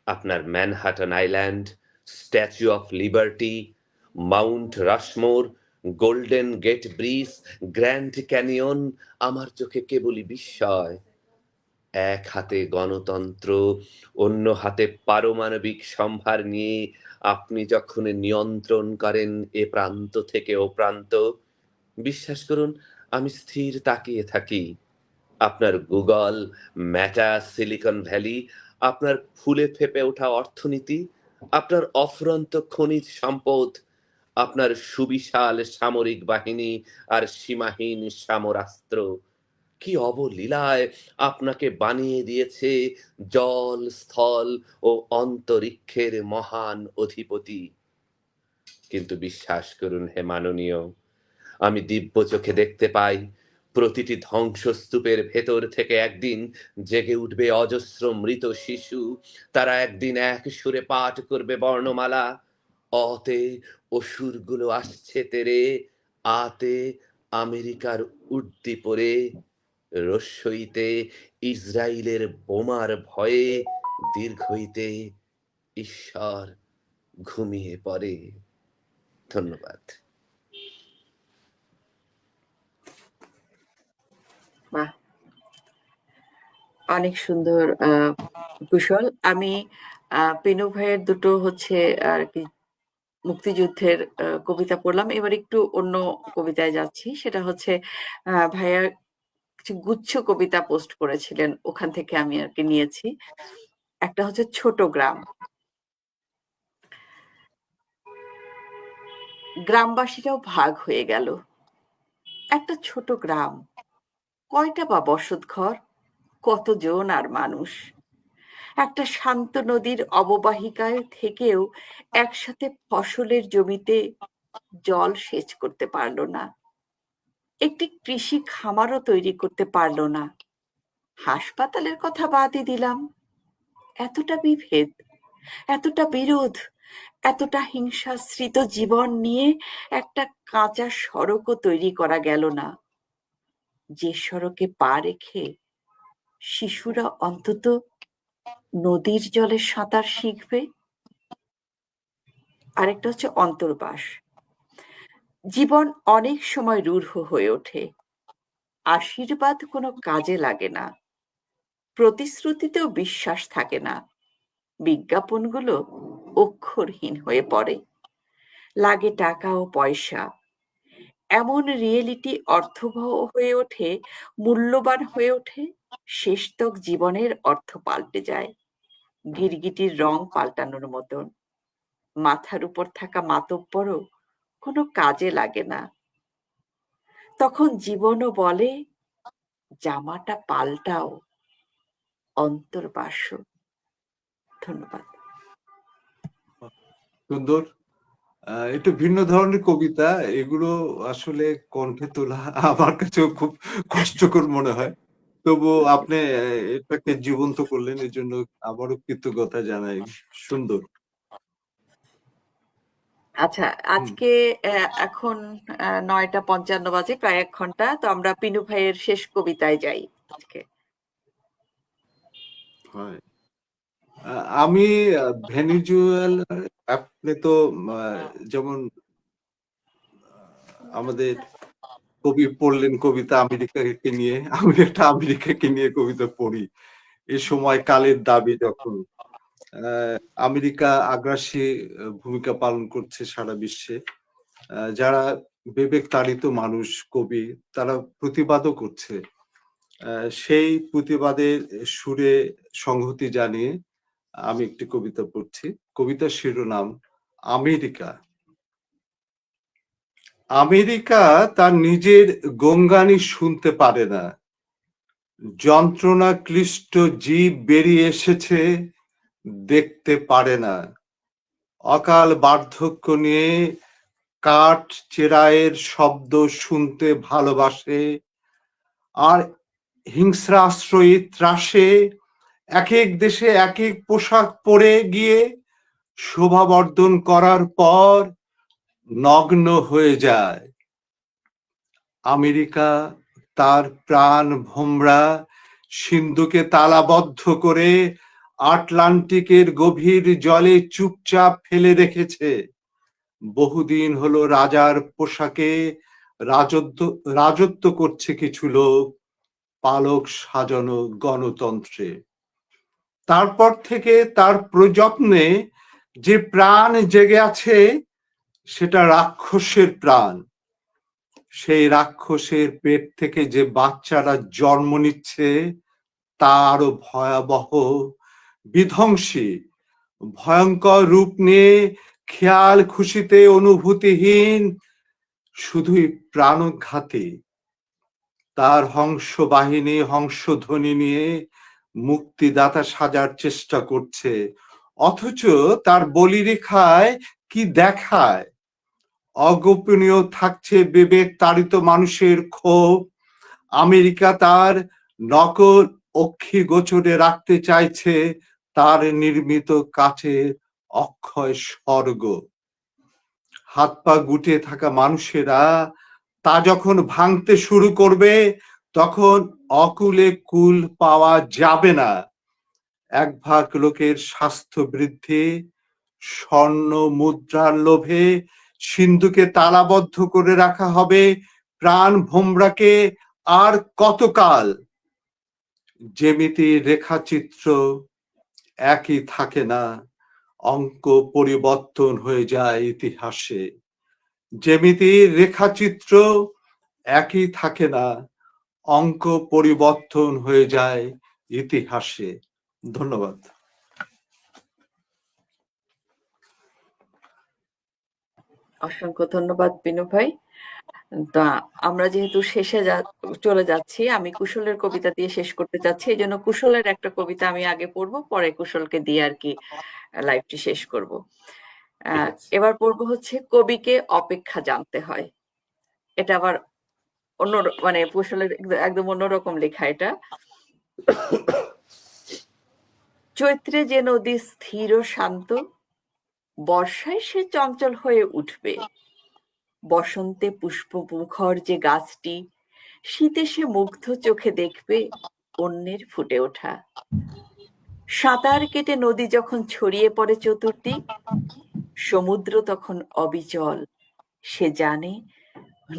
আপনার Manhattan Island, Statue of Liberty, Mount Rushmore, Golden Gate Bridge, Grand Canyon আমার চোখে কেবলই বিস্ময়। এক হাতে গণতন্ত্র, অন্য হাতে পারমাণবিক সম্ভার নিয়ে আপনি যখন নিয়ন্ত্রণ করেন এ প্রান্ত থেকে ও প্রান্ত, বিশ্বাস করুন আমি স্থির তাকিয়ে থাকি। আপনার গুগল, মেটা, সিলিকন ভ্যালি, আপনার ফুলে ফেঁপে ওঠা অর্থনীতি, আপনার অফুরন্ত খনিজ সম্পদ, আপনার সুবিশাল সামরিক বাহিনী আর সীমাহীন সামরাস্ত্র কি অবলীলায় আপনাকে বানিয়ে দিয়েছে জল, স্থল ও অন্তরিক্ষের মহান অধিপতি। কিন্তু বিশ্বাস করুন হে মাননীয়, আমি দিব্য চোখে দেখতে পাই প্রতিটি ধ্বংসস্তূপের ভেতর থেকে একদিন জেগে উঠবে অজস্র মৃত শিশু। তারা একদিন এক সুরে পাঠ করবে বর্ণমালা, অতে অসুরগুলো আসছে তেরে, আতে আমেরিকার উর্দি পরে, রস্যইতে ইসরায়েলের বোমার ভয়ে, দীর্ঘইতে ঈশ্বর ঘুমিয়ে পড়ে। ধন্যবাদ। বাহ, অনেক সুন্দর কুশল। আমি পিনু ভাইয়ের দুটো হচ্ছে আর কি মুক্তিযুদ্ধের কবিতা পড়লাম। এবার একটু অন্য কবিতায় যাচ্ছি। সেটা হচ্ছে ভাইয়া কিছু গুচ্ছ কবিতা পোস্ট করেছিলেন, ওখান থেকে আমি আর কি নিয়েছি। একটা হচ্ছে ছোট গ্রাম। গ্রামবাসীরাও ভাগ হয়ে গেল। একটা ছোট গ্রাম, কয়টা বা বসতঘর, কতজন আর মানুষ। একটা শান্ত নদীর অববাহিকায় থেকেও একসাথে ফসলের জমিতে জল সেচ করতে পারলো না। একটি কৃষি খামারও তৈরি করতে পারলো না। হাসপাতালের কথা বাদই দিলাম। এতটা বিভেদ, এতটা বিরোধ, এতটা হিংসাশ্রিত জীবন নিয়ে একটা কাঁচা সড়কও তৈরি করা গেল না, যে সড়কে পা রেখে শিশুরা অন্তত নদীর জলে সাঁতার শিখবে। আরেকটা হচ্ছে অন্তর্বাস। জীবন অনেক সময় রূঢ় হয়ে ওঠে। আশীর্বাদ কোনো কাজে লাগে না, প্রতিশ্রুতিতেও বিশ্বাস থাকে না, বিজ্ঞাপনগুলো অক্ষরহীন হয়ে পড়ে। লাগে টাকা ও পয়সা। এমন রিয়েলিটি অর্থবহ হয়ে ওঠে, মূল্যবান হয়ে ওঠে, শেষতক জীবনের অর্থ পাল্টে যায় গিরগিটির রং পাল্টানোর মতন। মাথার উপর থাকা মাতব্বরও কোনো কাজে লাগে না। তখন জীবনও বলে, জামাটা পাল্টাও, অন্তর্বাস। ধন্যবাদ। সুন্দর। একটু ভিন্ন ধরনের কবিতা, এগুলো আসলে কণ্ঠে তোলা আমার কাছেও খুব কষ্টকর মনে হয়। তবু আপনি এটাকে জীবন্ত করলেন, এর জন্য আবারও কৃতজ্ঞতা জানাই। সুন্দর। আচ্ছা, আজকে এখন ৯টা ৫৫ বাজে, প্রায় ১ ঘন্টা। তো আমরা পিনু ভাইয়ের শেষ কবিতায় যাই আজকে। হয়। আমি ভেনিজুয়েল, আপনি তো যেমন আমাদের কবি পড়লেন কবিতা আমেরিকাকে নিয়ে, আমি একটা আমেরিকাকে নিয়ে কবিতা পড়ি। এ সময় কালের দাবি যখন আমেরিকা আগ্রাসী ভূমিকা পালন করছে সারা বিশ্বে, যারা বিবেক তাড়িত মানুষ, কবি, তারা প্রতিবাদও করছে। সেই প্রতিবাদের সুরে সংহতি জানিয়ে আমি একটি কবিতা পড়ছি। কবিতার শিরোনাম আমেরিকা। আমেরিকা তার নিজের গঙ্গানি শুনতে পারে না। যন্ত্রণা ক্লিষ্ট জীব বেরিয়ে এসেছে, দেখতে পারে না। অকাল বার্ধক্য নিয়ে কাঠ চেরাইয়ের শব্দ শুনতে ভালোবাসে, আর হিংস্রাশ্রয়ী ত্রাসে এক এক দেশে এক এক পোশাক পরে গিয়ে শোভাবর্ধন করার পর নগ্ন হয়ে যায়। আমেরিকা তার প্রাণ ভোমরা সিন্ধুকে তালাবদ্ধ করে আটলান্টিকের গভীর জলে চুপচাপ ফেলে রেখেছে। বহুদিন হলো রাজার পোশাকে রাজত্ব করছে কিছু লোক, পালক সাজানো গণতন্ত্রে। তারপর থেকে তার প্রযত্নে যে প্রাণ জেগে আছে সেটা রাক্ষসের প্রাণ। সেই রাক্ষসের পেট থেকে যে বাচ্চারা জন্ম নিচ্ছে তা আরো ভয়াবহ, বিধ্বংসী, ভয়ঙ্কর রূপ নিয়ে, খেয়াল খুশিতে অনুভূতিহীন, শুধুই প্রাণঘাতী। তার হংস বাহিনী হংসধ্বনি নিয়ে মুক্তিদাতা সাজার চেষ্টা করছে, অথচ তার বলিরেখায় কি দেখায়? অগোপনীয় থাকছে বিবেক তাড়িত মানুষের ক্ষোভ। আমেরিকা তার নকল অক্ষি গোচরে রাখতে চাইছে তার নির্মিত কাচের অক্ষয় স্বর্গ। হাত পা গুটিয়ে থাকা মানুষেরা তা যখন ভাঙতে শুরু করবে তখন অকুলে কুল পাওয়া যাবে না। এক ভাগ লোকের স্বাস্থ্য বৃদ্ধি, স্বর্ণ মুদ্রার লোভে সিন্ধুকে তালাবদ্ধ করে রাখা হবে প্রাণ ভোমরাকে আর কতকাল? জ্যামিতির রেখাচিত্র একই থাকে না, অঙ্ক পরিবর্তন হয়ে যায় ইতিহাসে। জ্যামিতির রেখাচিত্র একই থাকে না, অঙ্ক পরিবর্তন হয়ে যায় ইতিহাসে। ধন্যবাদ। অসংখ্য ধন্যবাদ বিনু ভাই। তা আমরা যেহেতু শেষে চলে যাচ্ছি, আমি কুশলের কবিতা দিয়ে শেষ করতে চাচ্ছি। এই জন্য কুশলের একটা কবিতা আমি আগে পড়বো, পরে কুশলকে দিয়ে আর কি লাইভটি শেষ করব। এবার পড়বো হচ্ছে কবিকে অপেক্ষা জানতে হয়। এটা আবার অন্য মানে কুশলের একদম অন্যরকম লেখা এটা। চৈত্রে যে নদী স্থির ও শান্ত, বর্ষায় সে চঞ্চল হয়ে উঠবে। বসন্তে পুষ্প মুখর যে গাছটি, শীতে সে মুগ্ধ চোখে দেখবে অন্যের ফুটে ওঠা। সাঁতার কেটে নদী যখন ছড়িয়ে পড়ে চতুর্দিক, সমুদ্র তখন অবিচল। সে জানে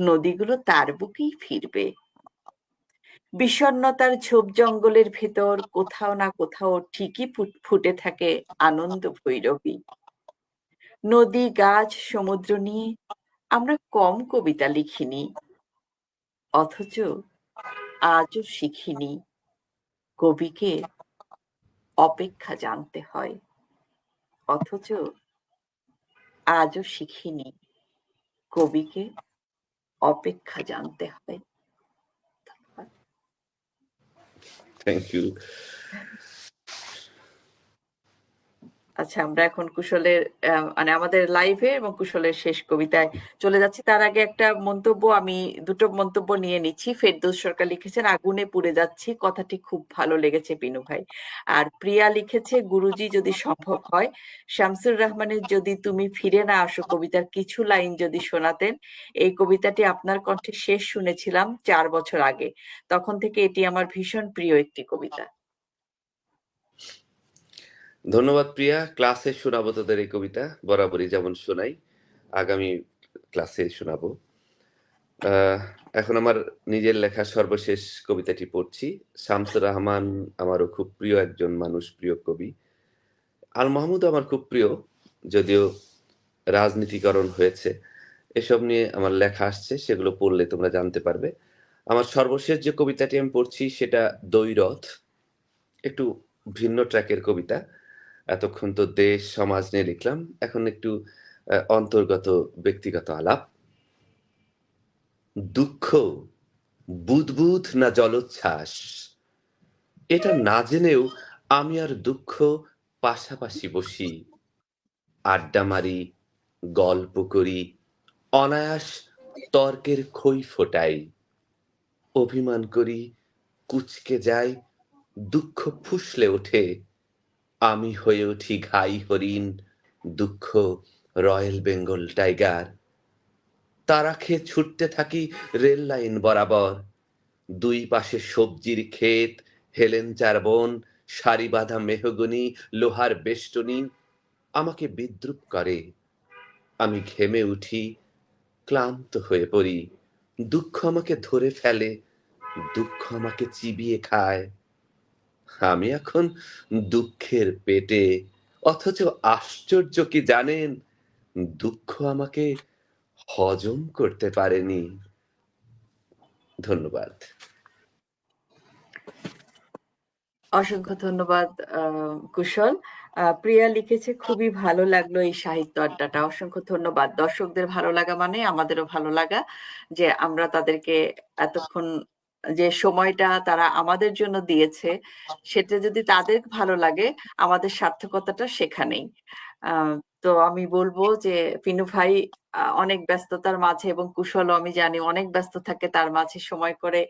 নদীগুলো তার বুকেই ফিরবে। বিষণ্ণতার ঝোপ জঙ্গলের ভেতর কোথাও না কোথাও ঠিকই ফুটে থাকে আনন্দ ভৈরবী। নদী, গাছ, সমুদ্র নিয়ে আমরা কম কবিতা লিখিনি, অথচ আজও শিখিনি কবিকে অপেক্ষা জানতে হয়। অথচ আজও শিখিনি কবিকে অপেক্ষা জানতে হয়। Thank you. আচ্ছা, আমরা এখন কুশলের মানে আমাদের লাইভে এবং কুশলের শেষ কবিতায় চলে যাচ্ছি। তার আগে একটা মন্তব্য, আমি দুটো মন্তব্য নিয়ে নিচ্ছি। ফেরদৌস সরকার লিখেছেন আগুনে পুড়ে যাচ্ছি, কথাটি খুব ভালো লেগেছে বিনু ভাই। আর প্রিয়া লিখেছে গুরুজি যদি সম্ভব হয় শামসুর রহমানের যদি তুমি ফিরে না আসো কবিতার কিছু লাইন যদি শোনাতেন। এই কবিতাটি আপনার কণ্ঠে শেষ শুনেছিলাম 4 বছর আগে, তখন থেকে এটি আমার ভীষণ প্রিয় একটি কবিতা। ধন্যবাদ প্রিয়া। ক্লাসে শোনাবো তোদের এই কবিতা, বরাবরই যেমন শোনাই, আগামী ক্লাসে শোনাবো। এখন আমার নিজের লেখা সর্বশেষ কবিতাটি পড়ছি। শামসুর রহমান আমারও খুব প্রিয় একজন মানুষ, প্রিয় কবি। আল মাহমুদ আমার খুব প্রিয়, যদিও রাজনীতিকরণ হয়েছে। এসব নিয়ে আমার লেখা আসছে, সেগুলো পড়লে তোমরা জানতে পারবে। আমার সর্বশেষ যে কবিতাটি আমি পড়ছি সেটা দ্বৈরথ, একটু ভিন্ন ট্র্যাকের কবিতা। এতক্ষণ তো দেশ সমাজ নিয়ে লিখলাম, এখন একটু অন্তর্গত ব্যক্তিগত আলাপ। দুঃখ বুদবুদ না জলোচ্ছ্বাস, এটা না জেনেও আমি আর দুঃখ পাশাপাশি বসি। আড্ডা মারি, গল্প করি, অনায়াস তর্কের খই ফোটাই। অভিমান করি, কুঁচকে যাই, দুঃখ ফুসলে ওঠে। আমি হয়ে উঠি ঘাই হরিণ, দুঃখ রয়্যাল বেঙ্গল টাইগার। তারা খেয়ে ছুটতে থাকি রেল লাইন বরাবর। দুই পাশে সবজির ক্ষেত, হেলেঞ্চার বন, সারি বাঁধা মেহগনি, লোহার বেষ্টনী আমাকে বিদ্রুপ করে। আমি ঘেমে উঠি, ক্লান্ত হয়ে পড়ি। দুঃখ আমাকে ধরে ফেলে, দুঃখ আমাকে চিবিয়ে খায়। আমি এখন দুঃখের পেটে, অথচ আশ্চর্য কি জানেন, দুঃখ আমাকে হজম করতে পারেনি। ধন্যবাদ। অসংখ্য ধন্যবাদ কুশল। প্রিয়া লিখেছে, খুবই ভালো লাগলো এই সাহিত্য আড্ডাটা। অসংখ্য ধন্যবাদ। দর্শকদের ভালো লাগা মানে আমাদেরও ভালো লাগা, যে আমরা তাদেরকে এতক্ষণ যে সময়টা তারা আমাদের জন্য দিয়েছে, সেটা যদি তাদের ভালো লাগে, আমাদের সার্থকতাটা সেখানেই। তো আমি বলবো যে পিনু ভাই অনেক ব্যস্ততার মাঝে, এবং কুশলও আমি জানি অনেক ব্যস্ত থাকে, তার মাঝে সময় করে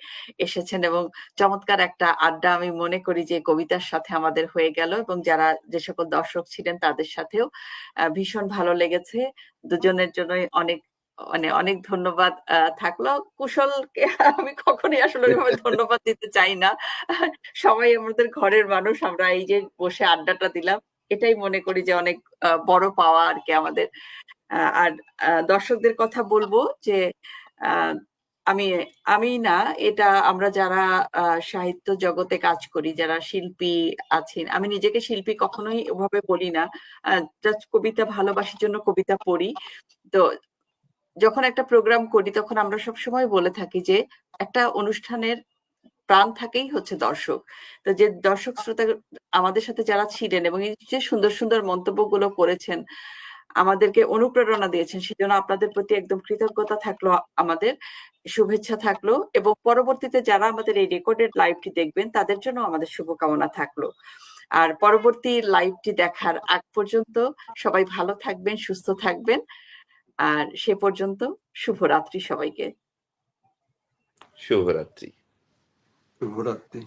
এসেছেন, এবং চমৎকার একটা আড্ডা আমি মনে করি যে কবিতার সাথে আমাদের হয়ে গেল, এবং যারা যে সকল দর্শক ছিলেন তাদের সাথেও ভীষণ ভালো লেগেছে। দুজনের জন্যই অনেক অনেক ধন্যবাদ থাকলো। কুশলকে আমি কখনোই আসলে ওইভাবে ধন্যবাদ দিতে চাই না। সবাই আমাদের ঘরের মানুষ, আমরা এই যে বসে আড্ডাটা দিলাম, এটাই মনে করি যে অনেক বড় পাওয়া আর কি আমাদের। আর দর্শকদের কথা বলবো যে আহ, আমি আমি না, এটা আমরা যারা সাহিত্য জগতে কাজ করি, যারা শিল্পী আছেন, আমি নিজেকে শিল্পী কখনোই ওভাবে বলি না, জাস্ট কবিতা ভালোবাসার জন্য কবিতা পড়ি। তো যখন একটা প্রোগ্রাম করি তখন আমরা সবসময় বলে থাকি যে একটা অনুষ্ঠানের প্রাণ থাকেই হচ্ছে দর্শক। তো যে দর্শক শ্রোতা আমাদের সাথে যারা ছিলেন এবং এই যে সুন্দর সুন্দর মন্তব্যগুলো করেছেন, আমাদেরকে অনুপ্রেরণা দিয়েছেন, সেজন্য আপনাদের প্রতি একদম কৃতজ্ঞতা থাকলো আমাদের, শুভেচ্ছা থাকলো, এবং পরবর্তীতে যারা আমাদের এই রেকর্ডেড লাইভটি দেখবেন তাদের জন্য আমাদের শুভকামনা থাকলো। আর পরবর্তী লাইভটি দেখার আগ পর্যন্ত সবাই ভালো থাকবেন, সুস্থ থাকবেন, আর সে পর্যন্ত শুভরাত্রি সবাইকে। শুভরাত্রি। শুভরাত্রি।